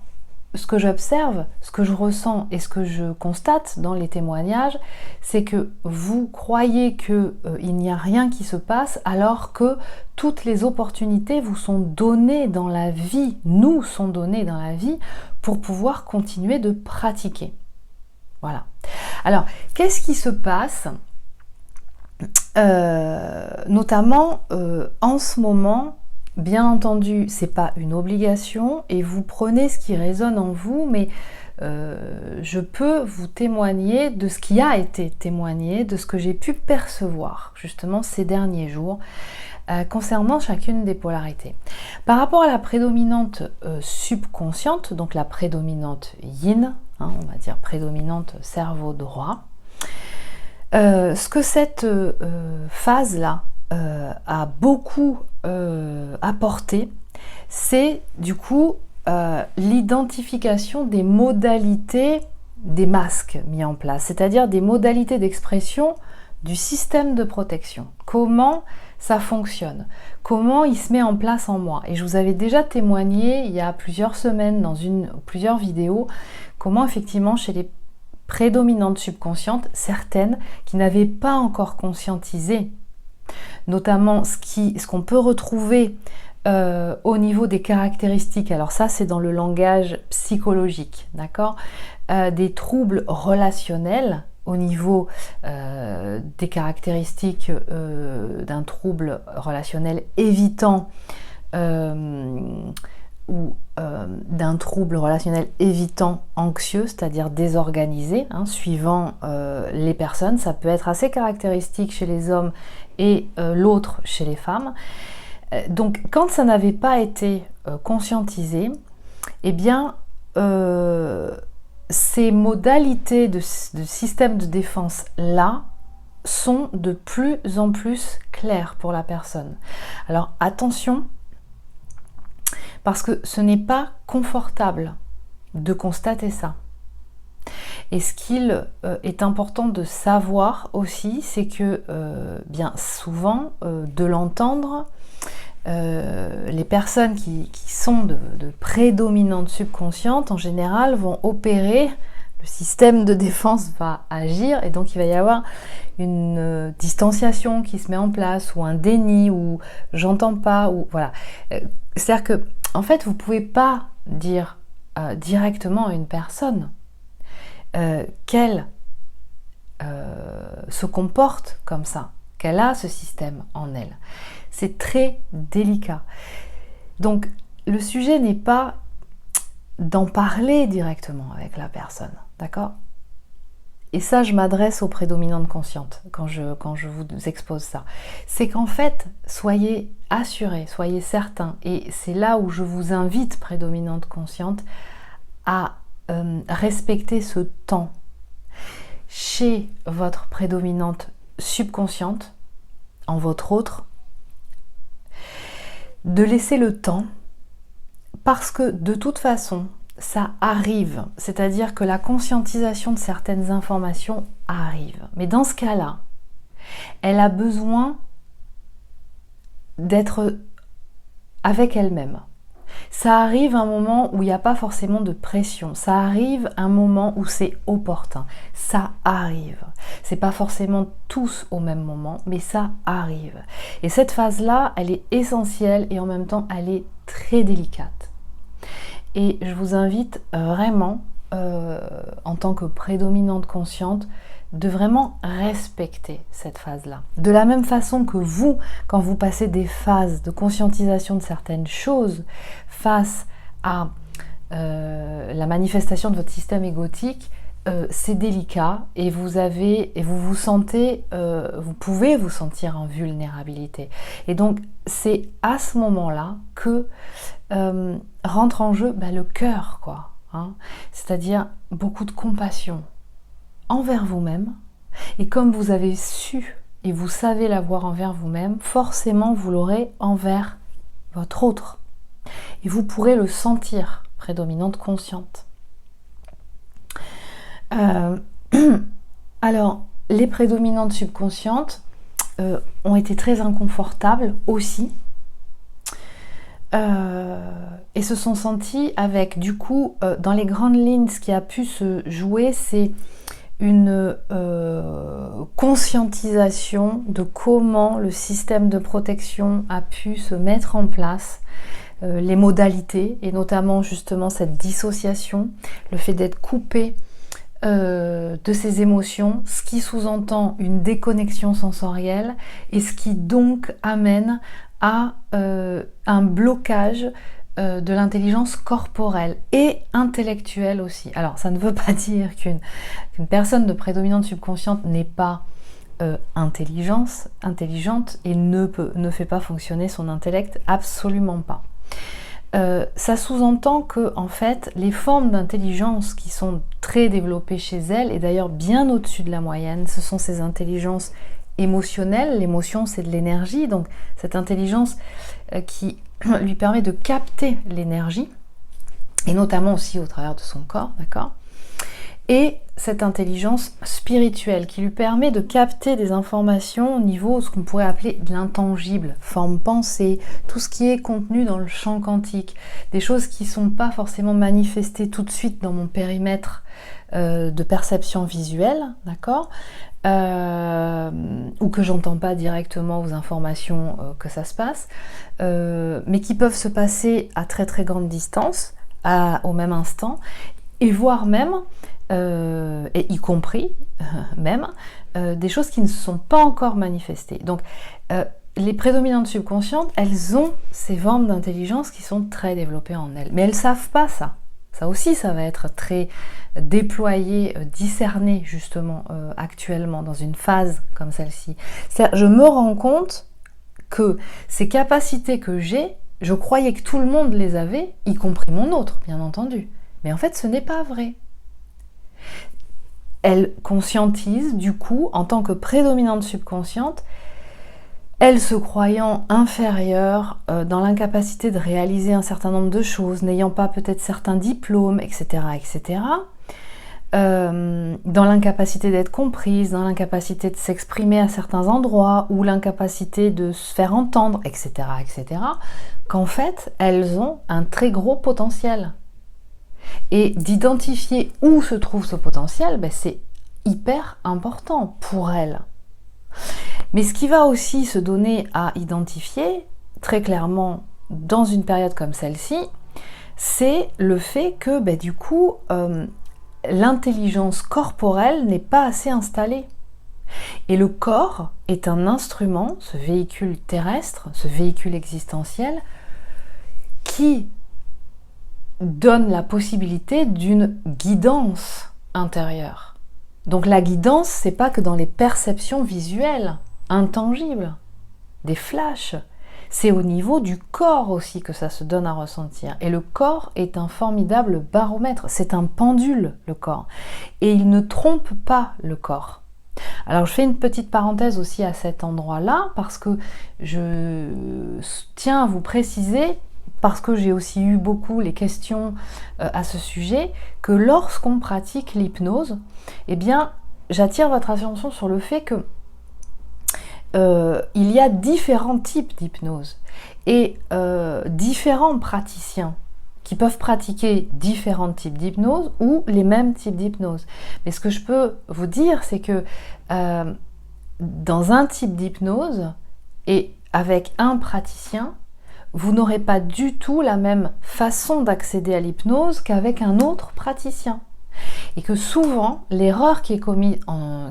ce que j'observe, ce que je ressens et ce que je constate dans les témoignages, c'est que vous croyez qu'il n'y a rien qui se passe alors que toutes les opportunités vous sont données dans la vie, nous sont données dans la vie pour pouvoir continuer de pratiquer. Voilà. Alors, qu'est-ce qui se passe notamment en ce moment? Bien entendu, c'est pas une obligation et vous prenez ce qui résonne en vous, mais je peux vous témoigner de ce qui a été témoigné, de ce que j'ai pu percevoir justement ces derniers jours concernant chacune des polarités. Par rapport à la prédominante subconsciente, donc la prédominante yin, on va dire prédominante cerveau droit, ce que cette phase-là a beaucoup apporté, c'est du coup l'identification des modalités des masques mis en place, c'est-à-dire des modalités d'expression du système de protection. Comment ça fonctionne, comment il se met en place en moi. Et je vous avais déjà témoigné il y a plusieurs semaines dans plusieurs vidéos comment effectivement chez les prédominantes subconscientes, certaines qui n'avaient pas encore conscientisé notamment ce qu'on peut retrouver au niveau des caractéristiques, alors ça c'est dans le langage psychologique, d'accord, des troubles relationnels au niveau des caractéristiques d'un trouble relationnel évitant ou d'un trouble relationnel évitant anxieux, c'est-à-dire désorganisé, suivant les personnes. Ça peut être assez caractéristique chez les hommes et l'autre chez les femmes. Donc quand ça n'avait pas été conscientisé, eh bien ces modalités de système de défense là sont de plus en plus claires pour la personne. Alors attention, parce que ce n'est pas confortable de constater ça. Et ce qu'il est important de savoir aussi, c'est que bien souvent, de l'entendre, les personnes qui sont de prédominantes subconscientes, en général, vont opérer, le système de défense va agir, et donc il va y avoir une distanciation qui se met en place, ou un déni, ou j'entends pas, ou voilà. C'est-à-dire que, en fait, vous ne pouvez pas dire directement à une personne qu'elle se comporte comme ça, qu'elle a ce système en elle. C'est très délicat. Donc, le sujet n'est pas d'en parler directement avec la personne, d'accord ? Et ça, je m'adresse aux prédominantes conscientes quand je vous expose ça. C'est qu'en fait, soyez assurés, soyez certains, et c'est là où je vous invite, prédominante consciente, à respecter ce temps chez votre prédominante subconsciente, en votre autre, de laisser le temps, parce que de toute façon, ça arrive, c'est-à-dire que la conscientisation de certaines informations arrive. Mais dans ce cas-là, elle a besoin d'être avec elle-même. Ça arrive un moment où il n'y a pas forcément de pression. Ça arrive un moment où c'est opportun. Ça arrive. C'est pas forcément tous au même moment, mais ça arrive. Et cette phase-là, elle est essentielle et en même temps, elle est très délicate. Et je vous invite vraiment, en tant que prédominante consciente, de vraiment respecter cette phase-là. De la même façon que vous, quand vous passez des phases de conscientisation de certaines choses face à la manifestation de votre système égotique, c'est délicat et vous vous sentez, vous pouvez vous sentir en vulnérabilité. Et donc c'est à ce moment-là que rentre en jeu le cœur, quoi. Hein, c'est-à-dire beaucoup de compassion envers vous-même, et comme vous avez su et vous savez l'avoir envers vous-même, forcément vous l'aurez envers votre autre. Et vous pourrez le sentir, prédominante consciente. Alors, les prédominantes subconscientes ont été très inconfortables aussi, et se sont senties avec, du coup, dans les grandes lignes, ce qui a pu se jouer, c'est une conscientisation de comment le système de protection a pu se mettre en place, les modalités, et notamment justement cette dissociation, le fait d'être coupé de ses émotions, ce qui sous-entend une déconnexion sensorielle, et ce qui donc amène à un blocage de l'intelligence corporelle et intellectuelle aussi. Alors ça ne veut pas dire qu'une personne de prédominante subconsciente n'est pas intelligente et ne fait pas fonctionner son intellect, absolument pas. Ça sous-entend que en fait les formes d'intelligence qui sont très développées chez elle, et d'ailleurs bien au-dessus de la moyenne, ce sont ces intelligences émotionnelles. L'émotion, c'est de l'énergie, donc cette intelligence qui lui permet de capter l'énergie, et notamment aussi au travers de son corps, d'accord ? Et cette intelligence spirituelle qui lui permet de capter des informations au niveau de ce qu'on pourrait appeler de l'intangible, forme pensée, tout ce qui est contenu dans le champ quantique, des choses qui ne sont pas forcément manifestées tout de suite dans mon périmètre de perception visuelle, d'accord, ou que j'entends pas directement aux informations que ça se passe, mais qui peuvent se passer à très très grande distance, au même instant, et voire même, et y compris même, des choses qui ne se sont pas encore manifestées. Donc les prédominantes subconscientes, elles ont ces formes d'intelligence qui sont très développées en elles, mais elles ne savent pas ça. Ça aussi, ça va être très déployé, discerné justement actuellement dans une phase comme celle-ci. Je me rends compte que ces capacités que j'ai, je croyais que tout le monde les avait, y compris mon autre, bien entendu. Mais en fait, ce n'est pas vrai. Elle conscientise, du coup, en tant que prédominante subconsciente, elle se croyant inférieure, dans l'incapacité de réaliser un certain nombre de choses, n'ayant pas peut-être certains diplômes, etc., etc., dans l'incapacité d'être comprise, dans l'incapacité de s'exprimer à certains endroits, ou l'incapacité de se faire entendre, etc., etc., qu'en fait, elles ont un très gros potentiel. Et d'identifier où se trouve ce potentiel, c'est hyper important pour elles. Mais ce qui va aussi se donner à identifier, très clairement, dans une période comme celle-ci, c'est le fait que, du coup, l'intelligence corporelle n'est pas assez installée. Et le corps est un instrument, ce véhicule terrestre, ce véhicule existentiel, qui donne la possibilité d'une guidance intérieure. Donc la guidance, c'est pas que dans les perceptions visuelles, intangibles, des flashs, c'est au niveau du corps aussi que ça se donne à ressentir. Et le corps est un formidable baromètre, c'est un pendule, le corps. Et il ne trompe pas le corps. Alors je fais une petite parenthèse aussi à cet endroit-là, parce que je tiens à vous préciser, parce que j'ai aussi eu beaucoup les questions à ce sujet, que lorsqu'on pratique l'hypnose, j'attire votre attention sur le fait que il y a différents types d'hypnose et différents praticiens qui peuvent pratiquer différents types d'hypnose ou les mêmes types d'hypnose. Mais ce que je peux vous dire, c'est que dans un type d'hypnose et avec un praticien, vous n'aurez pas du tout la même façon d'accéder à l'hypnose qu'avec un autre praticien. Et que souvent, l'erreur qui est commise en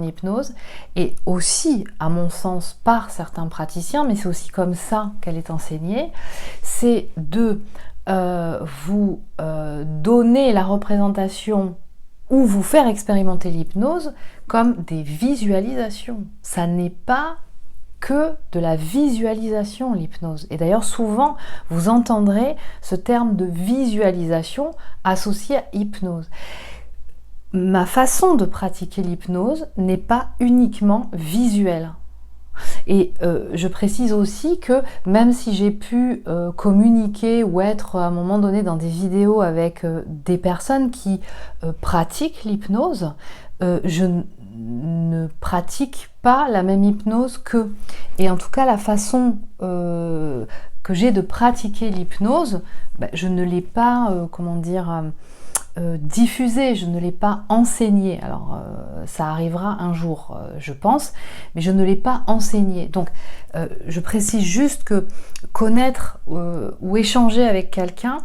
hypnose, et aussi, à mon sens, par certains praticiens, mais c'est aussi comme ça qu'elle est enseignée, c'est de vous donner la représentation ou vous faire expérimenter l'hypnose comme des visualisations. Ça n'est pas que de la visualisation, l'hypnose. Et d'ailleurs, souvent, vous entendrez ce terme de visualisation associé à hypnose. Ma façon de pratiquer l'hypnose n'est pas uniquement visuelle. Et je précise aussi que même si j'ai pu communiquer ou être à un moment donné dans des vidéos avec des personnes qui pratiquent l'hypnose, je ne pratique pas la même hypnose qu'eux. Et en tout cas, la façon que j'ai de pratiquer l'hypnose, je ne l'ai pas, diffusée, je ne l'ai pas enseignée. Alors, ça arrivera un jour, je pense, mais je ne l'ai pas enseignée. Donc, je précise juste que connaître ou échanger avec quelqu'un,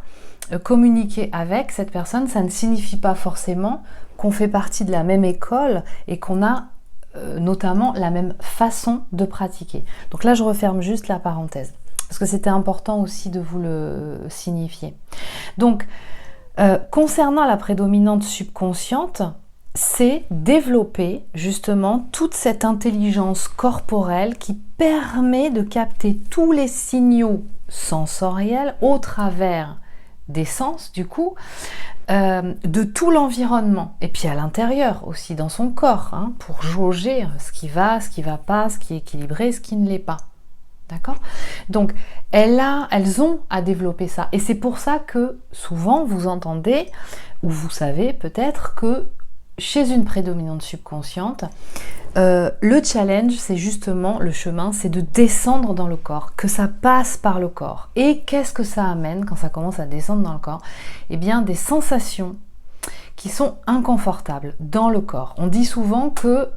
communiquer avec cette personne, ça ne signifie pas forcément qu'on fait partie de la même école et qu'on a notamment la même façon de pratiquer. Donc là, je referme juste la parenthèse, parce que c'était important aussi de vous le signifier. Donc, concernant la prédominante subconsciente, c'est développer justement toute cette intelligence corporelle qui permet de capter tous les signaux sensoriels au travers des sens, du coup, de tout l'environnement, et puis à l'intérieur aussi, dans son corps, hein, pour jauger ce qui va pas, ce qui est équilibré, ce qui ne l'est pas. D'accord ? Donc, elles ont à développer ça. Et c'est pour ça que souvent, vous entendez, ou vous savez peut-être que chez une prédominante subconsciente, le challenge, c'est justement le chemin, c'est de descendre dans le corps, que ça passe par le corps. Et qu'est-ce que ça amène quand ça commence à descendre dans le corps ? Eh bien, des sensations qui sont inconfortables dans le corps. On dit souvent que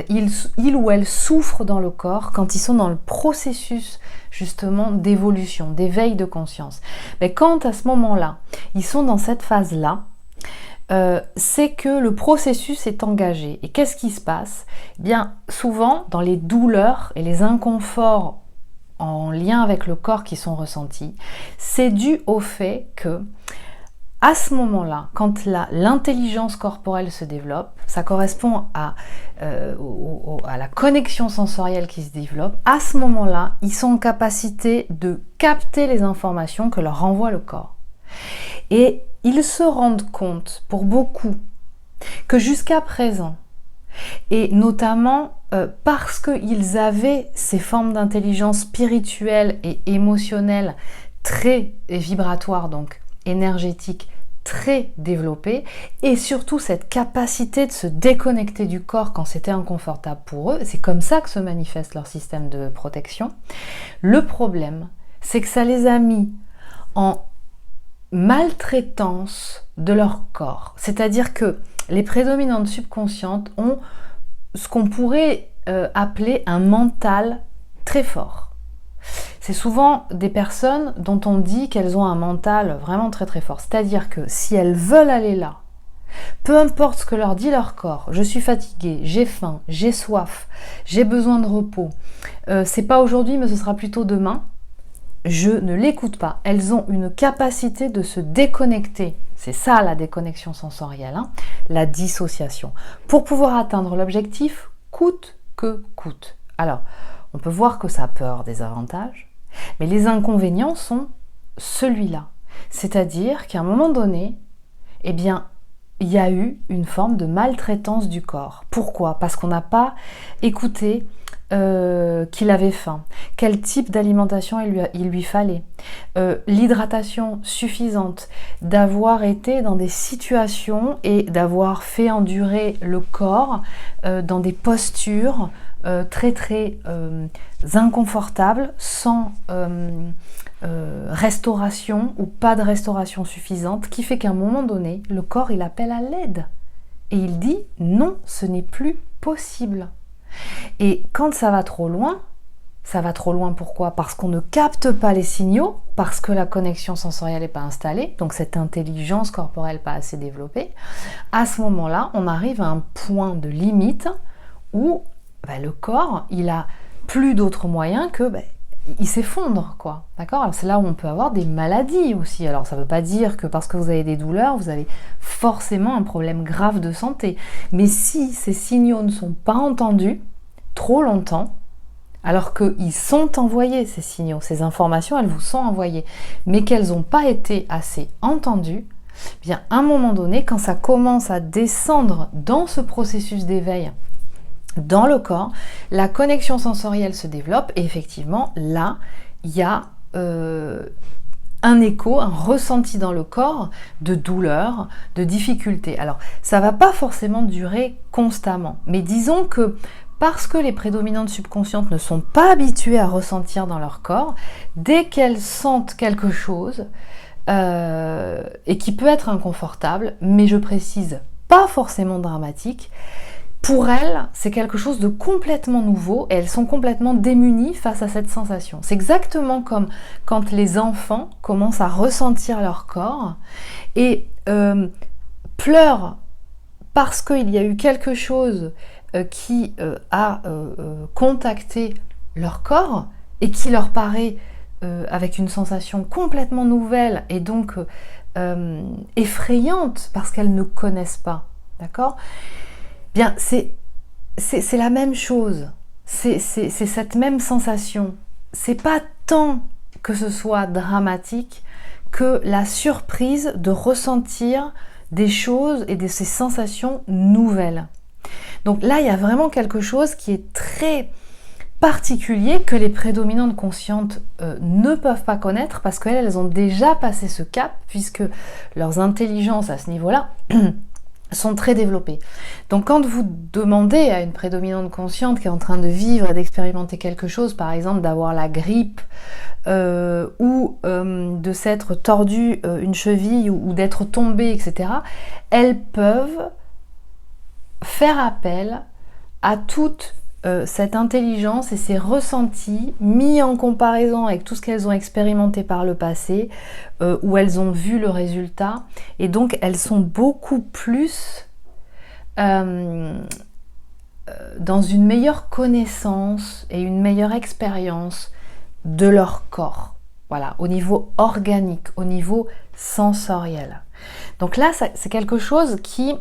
il ou elle souffrent dans le corps quand ils sont dans le processus justement d'évolution, d'éveil de conscience. Mais quand à ce moment-là, ils sont dans cette phase-là, c'est que le processus est engagé. Et qu'est-ce qui se passe ? Eh bien, souvent, dans les douleurs et les inconforts en lien avec le corps qui sont ressentis, c'est dû au fait que à ce moment-là, quand l'intelligence corporelle se développe, ça correspond à la connexion sensorielle qui se développe. À ce moment-là, ils sont en capacité de capter les informations que leur renvoie le corps. Et ils se rendent compte, pour beaucoup, que jusqu'à présent, et notamment parce qu'ils avaient ces formes d'intelligence spirituelle et émotionnelle très vibratoires, donc énergétique très développée, et surtout cette capacité de se déconnecter du corps quand c'était inconfortable pour eux. C'est comme ça que se manifeste leur système de protection. Le problème, c'est que ça les a mis en maltraitance de leur corps. C'est-à-dire que les prédominantes subconscientes ont ce qu'on pourrait appeler un mental très fort. C'est souvent des personnes dont on dit qu'elles ont un mental vraiment très très fort. C'est-à-dire que si elles veulent aller là, peu importe ce que leur dit leur corps, je suis fatiguée, j'ai faim, j'ai soif, j'ai besoin de repos, c'est pas aujourd'hui mais ce sera plutôt demain, je ne l'écoute pas. Elles ont une capacité de se déconnecter. C'est ça la déconnexion sensorielle, hein, la dissociation. Pour pouvoir atteindre l'objectif, coûte que coûte. Alors, on peut voir que ça peut avoir des avantages, mais les inconvénients sont celui-là. C'est-à-dire qu'à un moment donné, eh bien, il y a eu une forme de maltraitance du corps. Pourquoi ? Parce qu'on n'a pas écouté qu'il avait faim, quel type d'alimentation il lui fallait, l'hydratation suffisante, d'avoir été dans des situations et d'avoir fait endurer le corps dans des postures très très inconfortables, sans restauration ou pas de restauration suffisante, qui fait qu'à un moment donné, le corps il appelle à l'aide et il dit non, ce n'est plus possible. Et quand ça va trop loin pourquoi? Parce qu'on ne capte pas les signaux, parce que la connexion sensorielle n'est pas installée, donc cette intelligence corporelle pas assez développée. À ce moment-là, on arrive à un point de limite où le corps, il a plus d'autres moyens que il s'effondre, quoi. D'accord? Alors c'est là où on peut avoir des maladies aussi. Alors ça ne veut pas dire que parce que vous avez des douleurs, vous avez forcément un problème grave de santé. Mais si ces signaux ne sont pas entendus trop longtemps, alors qu'ils sont envoyés, ces signaux, ces informations, elles vous sont envoyées, mais qu'elles n'ont pas été assez entendues, bien à un moment donné, quand ça commence à descendre dans ce processus d'éveil, dans le corps, la connexion sensorielle se développe et effectivement, là, il y a un écho, un ressenti dans le corps de douleur, de difficulté. Alors, ça ne va pas forcément durer constamment, mais disons que parce que les prédominantes subconscientes ne sont pas habituées à ressentir dans leur corps, dès qu'elles sentent quelque chose, et qui peut être inconfortable, mais je précise, pas forcément dramatique, pour elles, c'est quelque chose de complètement nouveau et elles sont complètement démunies face à cette sensation. C'est exactement comme quand les enfants commencent à ressentir leur corps et pleurent parce qu'il y a eu quelque chose qui a contacté leur corps et qui leur paraît avec une sensation complètement nouvelle et donc effrayante parce qu'elles ne connaissent pas. D'accord ? Bien, c'est la même chose, c'est cette même sensation. C'est pas tant que ce soit dramatique que la surprise de ressentir des choses et de ces sensations nouvelles. Donc là, il y a vraiment quelque chose qui est très particulier que les prédominantes conscientes ne peuvent pas connaître parce qu'elles ont déjà passé ce cap puisque leurs intelligences à ce niveau-là sont très développées. Donc quand vous demandez à une prédominante consciente qui est en train de vivre et d'expérimenter quelque chose, par exemple d'avoir la grippe ou de s'être tordu une cheville ou d'être tombée, etc., elles peuvent faire appel à toute cette intelligence et ces ressentis mis en comparaison avec tout ce qu'elles ont expérimenté par le passé, où elles ont vu le résultat, et donc elles sont beaucoup plus dans une meilleure connaissance et une meilleure expérience de leur corps, voilà, au niveau organique, au niveau sensoriel. Donc là, c'est quelque chose qui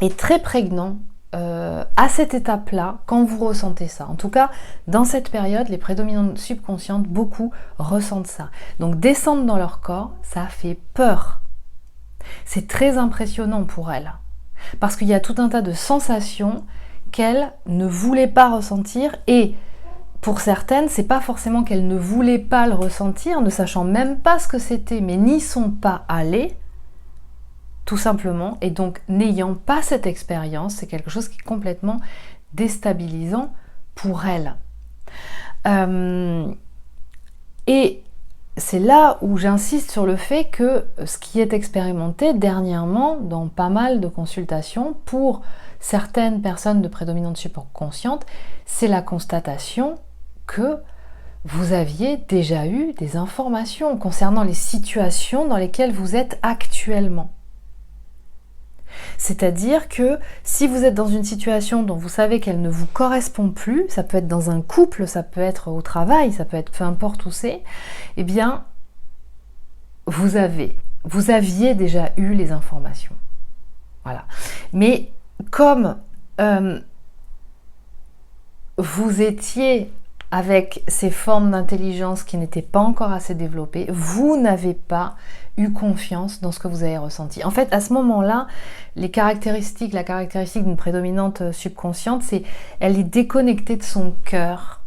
est très prégnant à cette étape-là, quand vous ressentez ça. En tout cas, dans cette période, les prédominantes subconscientes, beaucoup ressentent ça. Donc descendre dans leur corps, ça fait peur. C'est très impressionnant pour elles. Parce qu'il y a tout un tas de sensations qu'elles ne voulaient pas ressentir, et pour certaines, c'est pas forcément qu'elles ne voulaient pas le ressentir, ne sachant même pas ce que c'était, mais n'y sont pas allées, tout simplement, et donc n'ayant pas cette expérience, c'est quelque chose qui est complètement déstabilisant pour elles. Et c'est là où j'insiste sur le fait que ce qui est expérimenté dernièrement dans pas mal de consultations pour certaines personnes de prédominante subconsciente, c'est la constatation que vous aviez déjà eu des informations concernant les situations dans lesquelles vous êtes actuellement. C'est-à-dire que si vous êtes dans une situation dont vous savez qu'elle ne vous correspond plus, ça peut être dans un couple, ça peut être au travail, ça peut être peu importe où c'est, eh bien, vous aviez déjà eu les informations. Voilà. Mais comme vous étiez avec ces formes d'intelligence qui n'étaient pas encore assez développées, vous n'avez pas eu confiance dans ce que vous avez ressenti. En fait, à ce moment-là, la caractéristique d'une prédominante subconsciente, c'est elle est déconnectée de son cœur.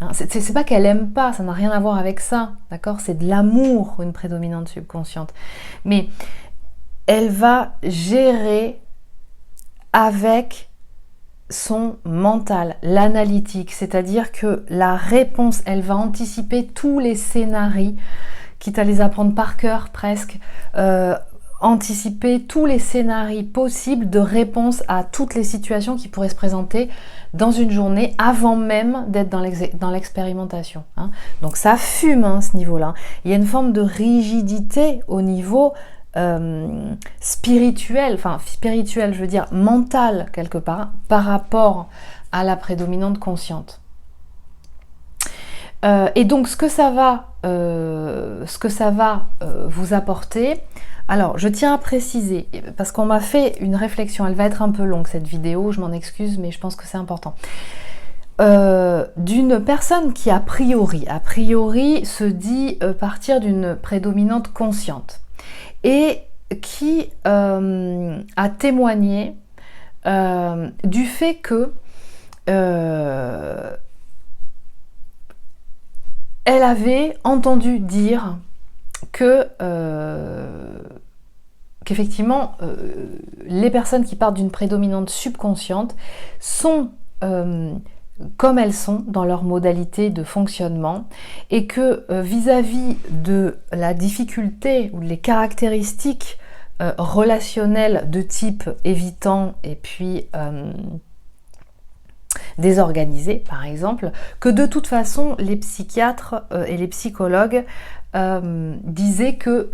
Hein, c'est pas qu'elle aime pas, ça n'a rien à voir avec ça, d'accord? C'est de l'amour, une prédominante subconsciente. Mais elle va gérer avec son mental, l'analytique, c'est-à-dire que la réponse, elle va anticiper tous les scénarios, quitte à les apprendre par cœur presque, anticiper tous les scénarios possibles de réponse à toutes les situations qui pourraient se présenter dans une journée avant même d'être dans l'expérimentation. Hein. Donc ça fume à ce niveau-là. Il y a une forme de rigidité au niveau spirituel, je veux dire mental quelque part, par rapport à la prédominante consciente. Et donc ce que ça va vous apporter, alors je tiens à préciser, parce qu'on m'a fait une réflexion, elle va être un peu longue cette vidéo, je m'en excuse, mais je pense que c'est important. D'une personne qui a priori se dit partir d'une prédominante consciente et qui a témoigné du fait que elle avait entendu dire que qu'effectivement les personnes qui partent d'une prédominante subconsciente sont comme elles sont dans leur modalité de fonctionnement et que vis-à-vis de la difficulté ou les caractéristiques relationnelles de type évitant et puis désorganisé par exemple, que de toute façon les psychiatres et les psychologues disaient que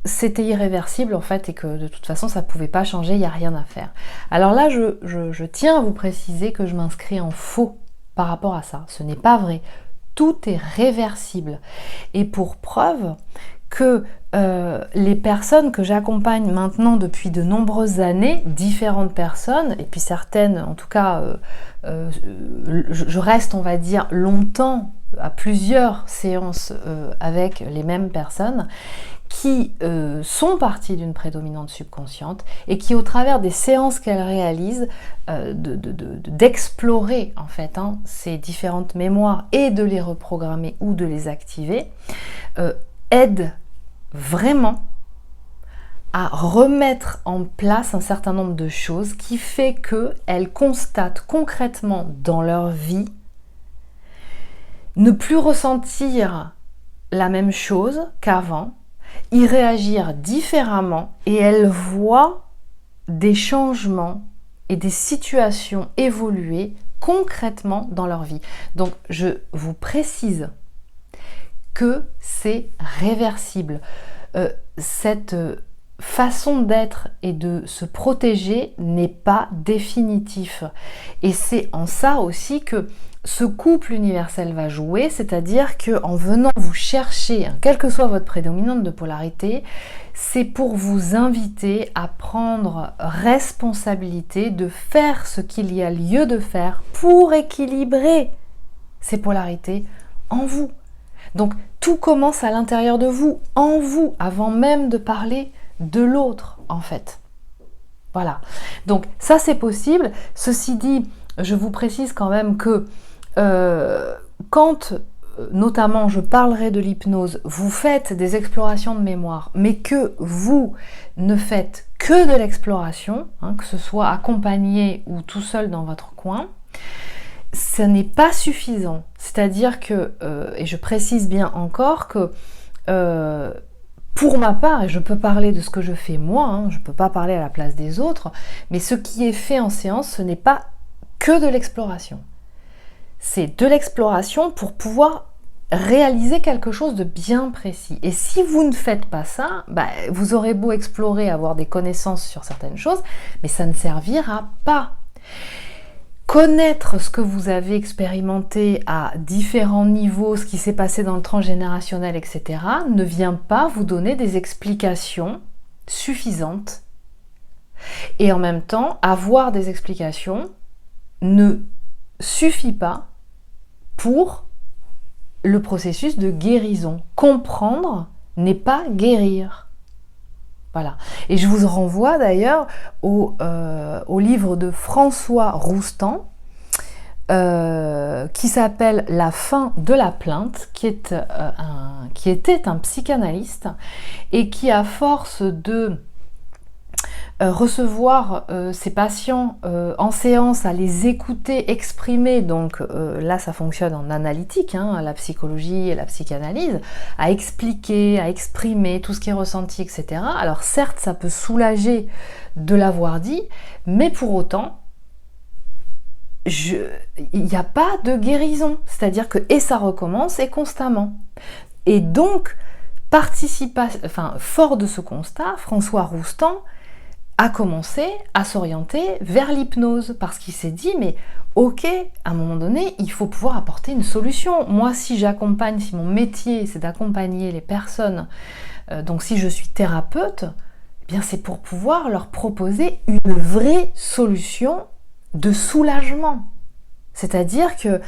c'était irréversible en fait et que de toute façon ça ne pouvait pas changer, il n'y a rien à faire. Alors là je tiens à vous préciser que je m'inscris en faux par rapport à ça, ce n'est pas vrai, tout est réversible et pour preuve que les personnes que j'accompagne maintenant depuis de nombreuses années, différentes personnes, et puis certaines, en tout cas, je reste, on va dire, longtemps à plusieurs séances avec les mêmes personnes, qui sont parties d'une prédominante subconsciente et qui, au travers des séances qu'elles réalisent, d'explorer en fait ces différentes mémoires et de les reprogrammer ou de les activer, aident vraiment à remettre en place un certain nombre de choses qui fait qu'elles constatent concrètement dans leur vie ne plus ressentir la même chose qu'avant, y réagir différemment et elles voient des changements et des situations évoluer concrètement dans leur vie. Donc je vous précise que c'est réversible. Cette façon d'être et de se protéger n'est pas définitif. Et c'est en ça aussi que ce couple universel va jouer, c'est-à-dire qu'en venant vous chercher, quelle que soit votre prédominante de polarité, c'est pour vous inviter à prendre responsabilité de faire ce qu'il y a lieu de faire pour équilibrer ces polarités en vous. Donc tout commence à l'intérieur de vous, en vous, avant même de parler de l'autre en fait. Voilà. Donc ça c'est possible. Ceci dit, je vous précise quand même que quand notamment je parlerai de l'hypnose, vous faites des explorations de mémoire, mais que vous ne faites que de l'exploration, que ce soit accompagné ou tout seul dans votre coin, ce n'est pas suffisant. C'est-à-dire que, et je précise bien encore que pour ma part, et je peux parler de ce que je fais moi, je ne peux pas parler à la place des autres, mais ce qui est fait en séance, ce n'est pas que de l'exploration. C'est de l'exploration pour pouvoir réaliser quelque chose de bien précis. Et si vous ne faites pas ça, vous aurez beau explorer, avoir des connaissances sur certaines choses, mais ça ne servira pas. Connaître ce que vous avez expérimenté à différents niveaux, ce qui s'est passé dans le transgénérationnel, etc., ne vient pas vous donner des explications suffisantes. Et en même temps, avoir des explications ne suffit pas pour le processus de guérison. Comprendre n'est pas guérir. Voilà. Et je vous renvoie d'ailleurs au livre de François Roustan, qui s'appelle La fin de la plainte, qui était un psychanalyste et qui, à force de recevoir ses patients en séance, à les écouter exprimer, donc là ça fonctionne en analytique, hein, la psychologie et la psychanalyse, à expliquer, à exprimer tout ce qui est ressenti, etc. Alors certes, ça peut soulager de l'avoir dit, mais pour autant, il n'y a pas de guérison, c'est-à-dire que et ça recommence et constamment. Et donc, fort de ce constat, François Roustan a commencé à s'orienter vers l'hypnose, parce qu'il s'est dit, mais ok, à un moment donné, il faut pouvoir apporter une solution. Moi, si mon métier, c'est d'accompagner les personnes, donc si je suis thérapeute, eh bien c'est pour pouvoir leur proposer une vraie solution de soulagement. C'est-à-dire que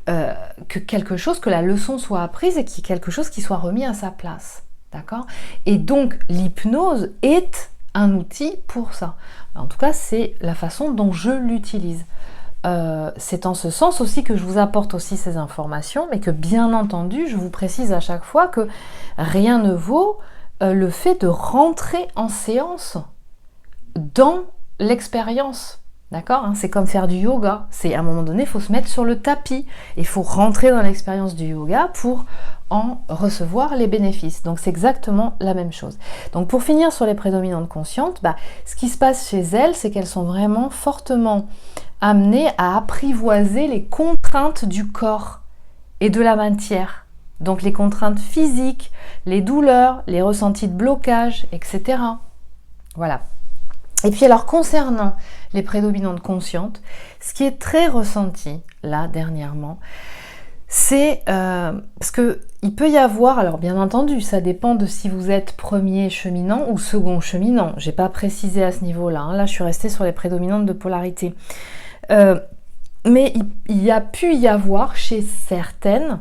que la leçon soit apprise et qu'il y ait quelque chose qui soit remis à sa place. D'accord ? Et donc, l'hypnose est un outil pour ça. En tout cas, c'est la façon dont je l'utilise. C'est en ce sens aussi que je vous apporte aussi ces informations, mais que bien entendu, je vous précise à chaque fois que rien ne vaut le fait de rentrer en séance dans l'expérience. D'accord, hein, c'est comme faire du yoga. C'est à un moment donné, il faut se mettre sur le tapis. Il faut rentrer dans l'expérience du yoga pour en recevoir les bénéfices. Donc c'est exactement la même chose. Donc pour finir sur les prédominantes conscientes, ce qui se passe chez elles, c'est qu'elles sont vraiment fortement amenées à apprivoiser les contraintes du corps et de la matière. Donc les contraintes physiques, les douleurs, les ressentis de blocage, etc. Voilà. Et puis alors concernant les prédominantes conscientes, ce qui est très ressenti là dernièrement, c'est parce que il peut y avoir, alors bien entendu, ça dépend de si vous êtes premier cheminant ou second cheminant. J'ai pas précisé à ce niveau-là. Hein. Là, je suis restée sur les prédominantes de polarité. Mais il y a pu y avoir chez certaines,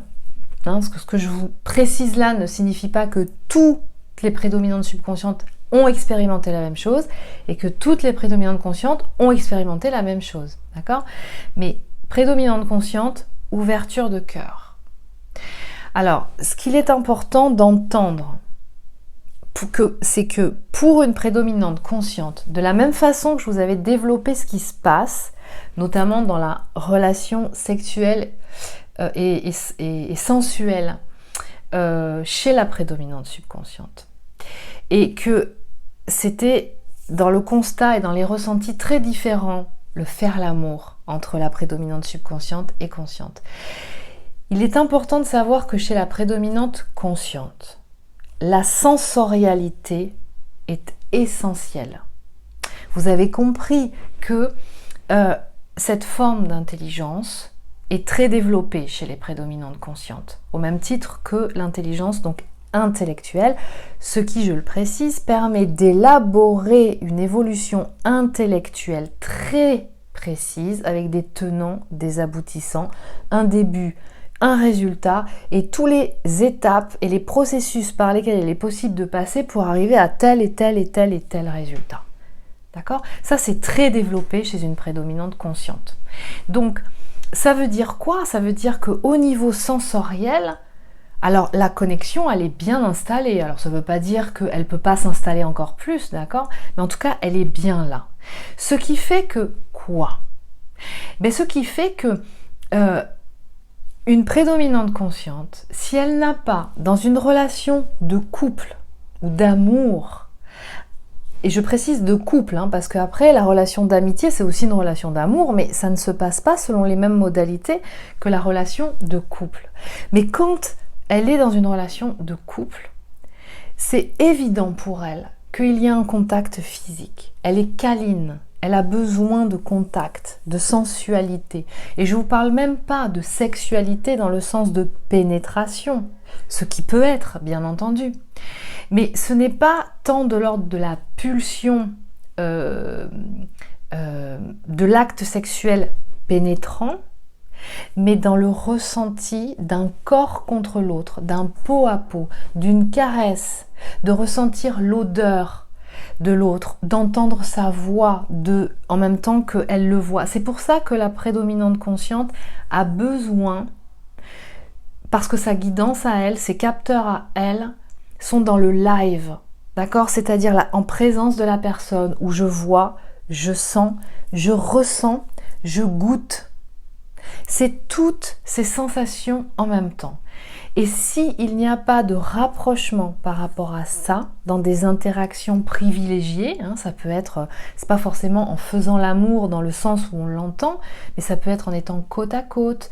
hein, parce que ce que je vous précise là ne signifie pas que toutes les prédominantes subconscientes ont expérimenté la même chose et que toutes les prédominantes conscientes ont expérimenté la même chose, d'accord ? Mais prédominante consciente, ouverture de cœur. Alors, ce qu'il est important d'entendre, c'est que pour une prédominante consciente, de la même façon que je vous avais développé ce qui se passe, notamment dans la relation sexuelle et sensuelle chez la prédominante subconsciente, et que c'était dans le constat et dans les ressentis très différents, le faire l'amour entre la prédominante subconsciente et consciente. Il est important de savoir que chez la prédominante consciente, la sensorialité est essentielle. Vous avez compris que cette forme d'intelligence est très développée chez les prédominantes conscientes, au même titre que l'intelligence donc intellectuelle, ce qui, je le précise, permet d'élaborer une évolution intellectuelle très précise avec des tenants, des aboutissants, un début, un résultat et toutes les étapes et les processus par lesquels il est possible de passer pour arriver à tel et tel et tel et tel résultat. D'accord ? Ça, c'est très développé chez une prédominante consciente. Donc, ça veut dire quoi ? Ça veut dire qu'au niveau sensoriel, alors la connexion, elle est bien installée. Alors ça ne veut pas dire qu'elle ne peut pas s'installer encore plus, d'accord ? Mais en tout cas, elle est bien là. Ce qui fait que quoi ? Ce qui fait que une prédominante consciente, si elle n'a pas dans une relation de couple ou d'amour, et je précise de couple, hein, parce qu'après la relation d'amitié c'est aussi une relation d'amour, mais ça ne se passe pas selon les mêmes modalités que la relation de couple. Mais quand elle est dans une relation de couple, c'est évident pour elle qu'il y a un contact physique. Elle est câline, elle a besoin de contact, de sensualité. Et je ne vous parle même pas de sexualité dans le sens de pénétration, ce qui peut être, bien entendu. Mais ce n'est pas tant de l'ordre de la pulsion, de l'acte sexuel pénétrant, mais dans le ressenti d'un corps contre l'autre, d'un peau à peau, d'une caresse, de ressentir l'odeur de l'autre, d'entendre sa voix en même temps qu'elle le voit. C'est pour ça que la prédominante consciente a besoin, parce que sa guidance à elle, ses capteurs à elle, sont dans le live, d'accord? C'est-à-dire en présence de la personne, où je vois, je sens, je ressens, je goûte. C'est toutes ces sensations en même temps. Et s'il n'y a pas de rapprochement par rapport à ça, dans des interactions privilégiées, ça peut être, c'est pas forcément en faisant l'amour dans le sens où on l'entend, mais ça peut être en étant côte à côte,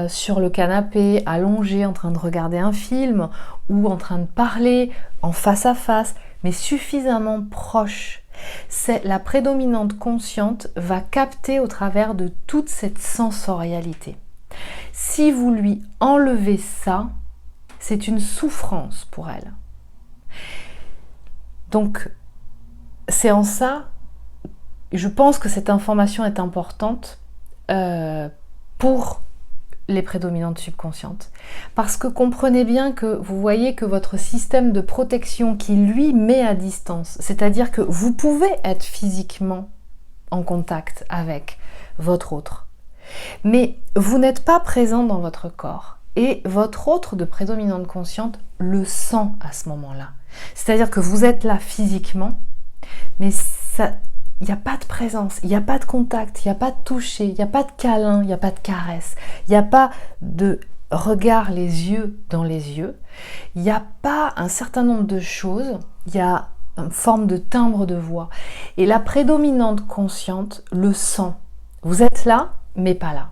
sur le canapé, allongé, en train de regarder un film, ou en train de parler, en face à face, mais suffisamment proche. La prédominante consciente va capter au travers de toute cette sensorialité. Si vous lui enlevez ça, c'est une souffrance pour elle. Donc, c'est en ça, je pense que cette information est importante pour les prédominantes subconscientes. Parce que comprenez bien que vous voyez que votre système de protection qui lui met à distance, c'est-à-dire que vous pouvez être physiquement en contact avec votre autre, mais vous n'êtes pas présent dans votre corps. Et votre autre de prédominante consciente le sent à ce moment-là. C'est-à-dire que vous êtes là physiquement, mais il n'y a pas de présence, il n'y a pas de contact, il n'y a pas de toucher, il n'y a pas de câlin, il n'y a pas de caresse, il n'y a pas de regard les yeux dans les yeux, il n'y a pas un certain nombre de choses, il y a une forme de timbre de voix. Et la prédominante consciente le sent. Vous êtes là, mais pas là.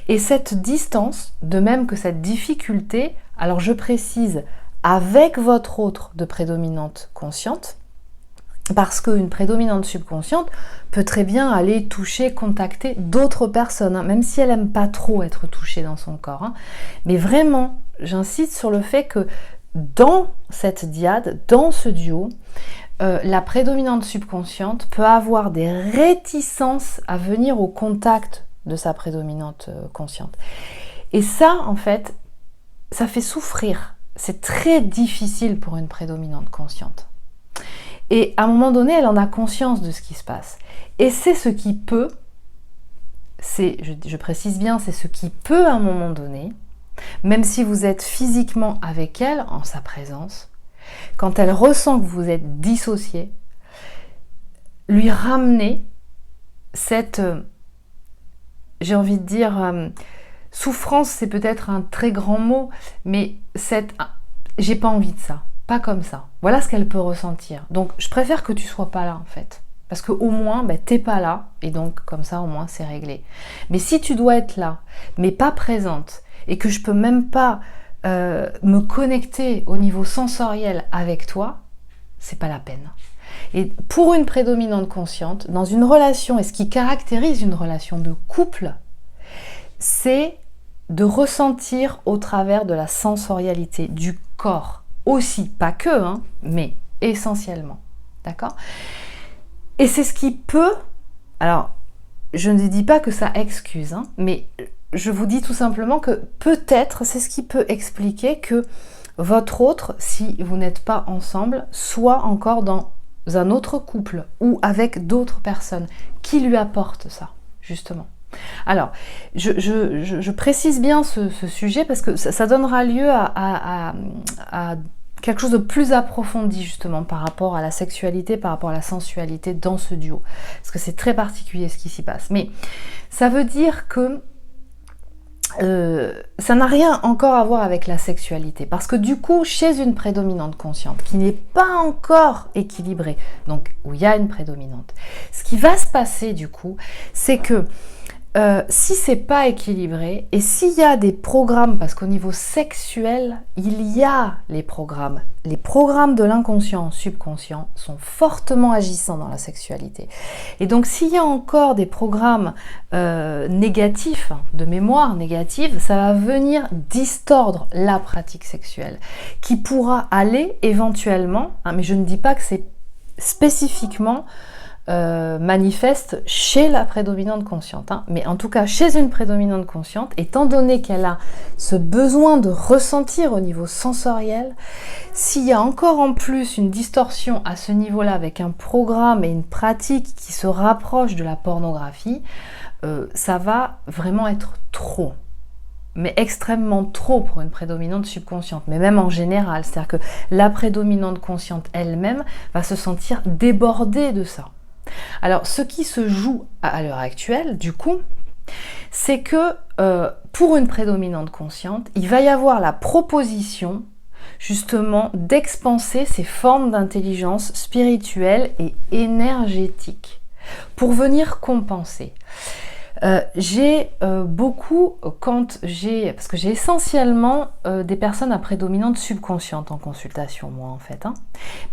Et cette distance, de même que cette difficulté, alors je précise, avec votre autre de prédominante consciente, parce qu'une prédominante subconsciente peut très bien aller toucher, contacter d'autres personnes, même si elle n'aime pas trop être touchée dans son corps. Mais vraiment, j'insiste sur le fait que dans cette dyade, dans ce duo, la prédominante subconsciente peut avoir des réticences à venir au contact de sa prédominante consciente. Et ça, en fait, ça fait souffrir. C'est très difficile pour une prédominante consciente. Et à un moment donné, elle en a conscience de ce qui se passe. Et c'est ce qui peut, je précise bien, c'est ce qui peut à un moment donné, même si vous êtes physiquement avec elle, en sa présence, quand elle ressent que vous êtes dissocié, lui ramener cette, j'ai envie de dire, souffrance, c'est peut-être un très grand mot, mais j'ai pas envie de ça, pas comme ça. Voilà ce qu'elle peut ressentir. Donc, je préfère que tu sois pas là, en fait. Parce qu'au moins, t'es pas là, et donc, comme ça, au moins, c'est réglé. Mais si tu dois être là, mais pas présente, et que je peux même pas me connecter au niveau sensoriel avec toi, c'est pas la peine. Et pour une prédominante consciente, dans une relation, et ce qui caractérise une relation de couple, c'est de ressentir au travers de la sensorialité du corps. Aussi, pas que, mais essentiellement. D'accord ? Et c'est ce qui peut... Alors, je ne dis pas que ça excuse, mais je vous dis tout simplement que peut-être c'est ce qui peut expliquer que votre autre, si vous n'êtes pas ensemble, soit encore dans un autre couple ou avec d'autres personnes qui lui apportent ça, justement. Alors, je précise bien ce sujet parce que ça donnera lieu à quelque chose de plus approfondi justement par rapport à la sexualité, par rapport à la sensualité dans ce duo. Parce que c'est très particulier ce qui s'y passe. Mais ça veut dire que ça n'a rien encore à voir avec la sexualité. Parce que du coup, chez une prédominante consciente qui n'est pas encore équilibrée, donc où il y a une prédominante, ce qui va se passer du coup, c'est que si c'est pas équilibré et s'il y a des programmes, parce qu'au niveau sexuel, il y a les programmes de l'inconscient, subconscient sont fortement agissants dans la sexualité. Et donc s'il y a encore des programmes négatifs, de mémoire négative, ça va venir distordre la pratique sexuelle, qui pourra aller éventuellement, mais je ne dis pas que c'est spécifiquement manifeste chez la prédominante consciente, hein. Mais en tout cas chez une prédominante consciente, étant donné qu'elle a ce besoin de ressentir au niveau sensoriel, s'il y a encore en plus une distorsion à ce niveau-là avec un programme et une pratique qui se rapproche de la pornographie, ça va vraiment être trop. Mais extrêmement trop pour une prédominante subconsciente, mais même en général, c'est-à-dire que la prédominante consciente elle-même va se sentir débordée de ça. Alors, ce qui se joue à l'heure actuelle, du coup, c'est que pour une prédominante consciente, il va y avoir la proposition, justement, d'expanser ces formes d'intelligence spirituelle et énergétique pour venir compenser. J'ai beaucoup, parce que j'ai essentiellement des personnes à prédominante subconsciente en consultation, moi en fait, hein.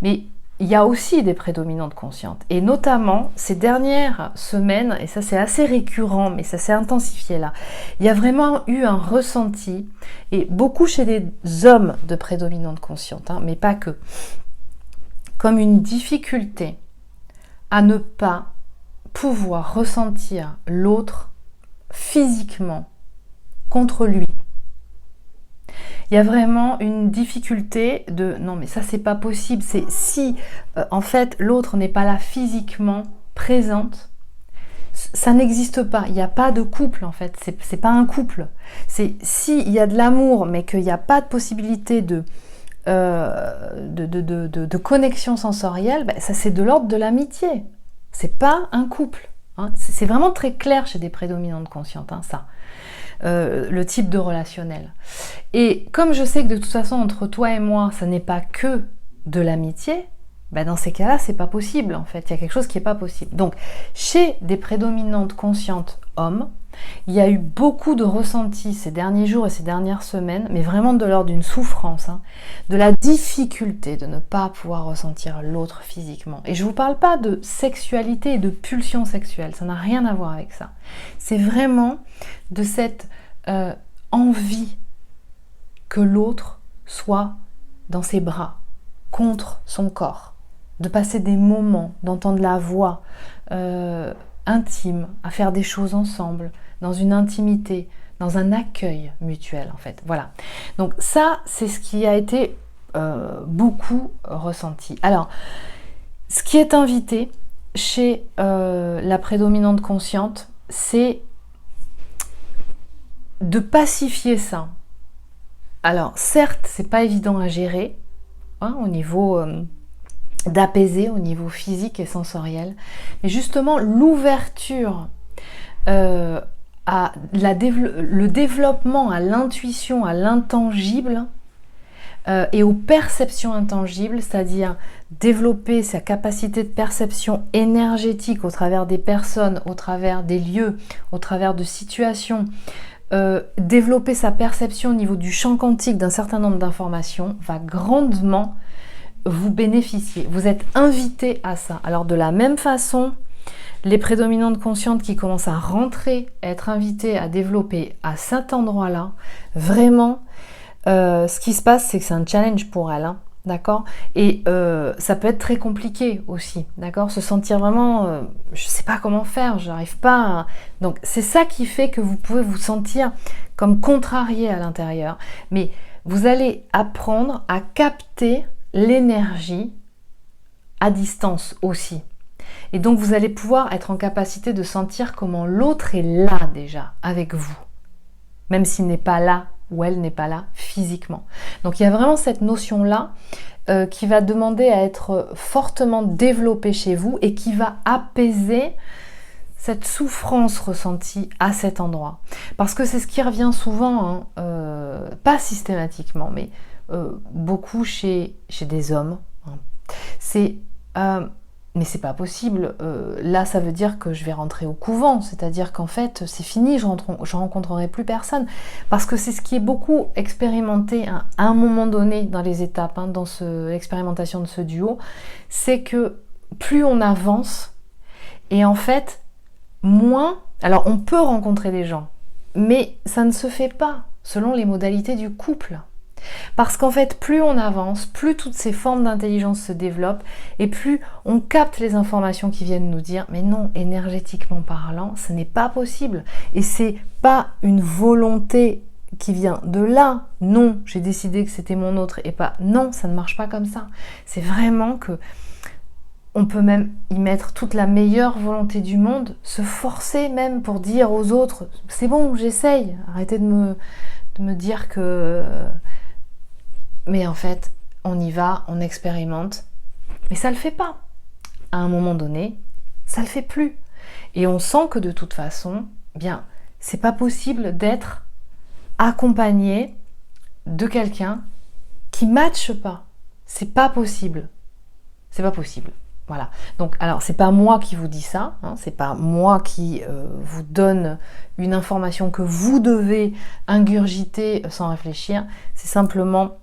Mais il y a aussi des prédominantes conscientes, et notamment ces dernières semaines, et ça c'est assez récurrent, mais ça s'est intensifié là, il y a vraiment eu un ressenti, et beaucoup chez des hommes de prédominante consciente, hein, mais pas que, comme une difficulté à ne pas pouvoir ressentir l'autre physiquement contre lui. Il y a vraiment une difficulté de non mais ça c'est pas possible, c'est si en fait l'autre n'est pas là physiquement présente, ça n'existe pas, il n'y a pas de couple en fait, c'est pas un couple, c'est s'il y a de l'amour mais qu'il n'y a pas de possibilité de connexion sensorielle, ben, ça c'est de l'ordre de l'amitié. C'est pas un couple, hein. C'est vraiment très clair chez des prédominantes conscientes, hein, ça, le type de relationnel. Et comme je sais que de toute façon entre toi et moi, ça n'est pas que de l'amitié, ben dans ces cas-là, c'est pas possible en fait. Il y a quelque chose qui n'est pas possible. Donc, chez des prédominantes conscientes hommes, il y a eu beaucoup de ressentis ces derniers jours et ces dernières semaines, mais vraiment de l'ordre d'une souffrance, hein, de la difficulté de ne pas pouvoir ressentir l'autre physiquement. Et je ne vous parle pas de sexualité et de pulsion sexuelle, ça n'a rien à voir avec ça. C'est vraiment de cette envie que l'autre soit dans ses bras, contre son corps, de passer des moments, d'entendre la voix intime, à faire des choses ensemble, dans une intimité, dans un accueil mutuel en fait. Voilà. Donc ça, c'est ce qui a été beaucoup ressenti. Alors, ce qui est invité chez la prédominante consciente, c'est de pacifier ça. Alors, certes, c'est pas évident à gérer, hein, au niveau d'apaiser, au niveau physique et sensoriel, mais justement l'ouverture le développement à l'intuition, à l'intangible et aux perceptions intangibles, c'est-à-dire développer sa capacité de perception énergétique au travers des personnes, au travers des lieux, au travers de situations, développer sa perception au niveau du champ quantique d'un certain nombre d'informations va grandement vous bénéficier. Vous êtes invité à ça. Alors de la même façon, les prédominantes conscientes qui commencent à rentrer, à être invitées à développer à cet endroit-là, vraiment, ce qui se passe, c'est que c'est un challenge pour elles, hein, d'accord. Et ça peut être très compliqué aussi, d'accord. Se sentir vraiment, je sais pas comment faire, j'arrive pas à... Donc c'est ça qui fait que vous pouvez vous sentir comme contrarié à l'intérieur. Mais vous allez apprendre à capter l'énergie à distance aussi. Et donc vous allez pouvoir être en capacité de sentir comment l'autre est là déjà avec vous, même s'il n'est pas là ou elle n'est pas là physiquement. Donc il y a vraiment cette notion-là qui va demander à être fortement développée chez vous et qui va apaiser cette souffrance ressentie à cet endroit. Parce que c'est ce qui revient souvent, hein, pas systématiquement, mais beaucoup chez des hommes. Hein. C'est... mais c'est pas possible, là ça veut dire que je vais rentrer au couvent, c'est-à-dire qu'en fait c'est fini, je rencontrerai plus personne, parce que c'est ce qui est beaucoup expérimenté, hein, à un moment donné dans les étapes, hein, dans l'expérimentation de ce duo, c'est que plus on avance, et en fait moins, alors on peut rencontrer des gens, mais ça ne se fait pas selon les modalités du couple. Parce qu'en fait, plus on avance, plus toutes ces formes d'intelligence se développent et plus on capte les informations qui viennent nous dire mais non, énergétiquement parlant, ce n'est pas possible. Et c'est pas une volonté qui vient de là. Non, j'ai décidé que c'était mon autre et pas non, ça ne marche pas comme ça. C'est vraiment que on peut même y mettre toute la meilleure volonté du monde, se forcer même pour dire aux autres c'est bon, j'essaye, arrêtez de me dire que... Mais en fait, on y va, on expérimente, mais ça le fait pas. À un moment donné, ça le fait plus. Et on sent que de toute façon, bien, c'est pas possible d'être accompagné de quelqu'un qui matche pas. C'est pas possible. C'est pas possible. Voilà. Donc, alors, c'est pas moi qui vous dis ça, hein, c'est pas moi qui vous donne une information que vous devez ingurgiter sans réfléchir. C'est simplement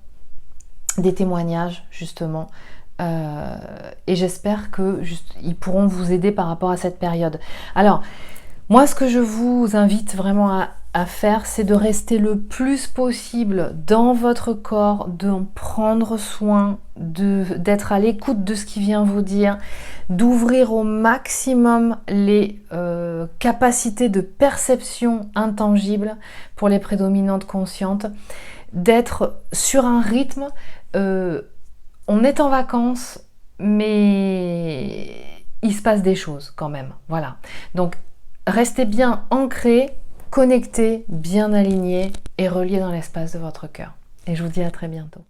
des témoignages, justement. Et j'espère que ils pourront vous aider par rapport à cette période. Alors, moi, ce que je vous invite vraiment à faire, c'est de rester le plus possible dans votre corps, d'en prendre soin, d'être à l'écoute de ce qui vient vous dire, d'ouvrir au maximum les capacités de perception intangibles pour les prédominantes conscientes, d'être sur un rythme, on est en vacances, mais il se passe des choses quand même, voilà. Donc, restez bien ancrés, connectés, bien alignés et reliés dans l'espace de votre cœur. Et je vous dis à très bientôt.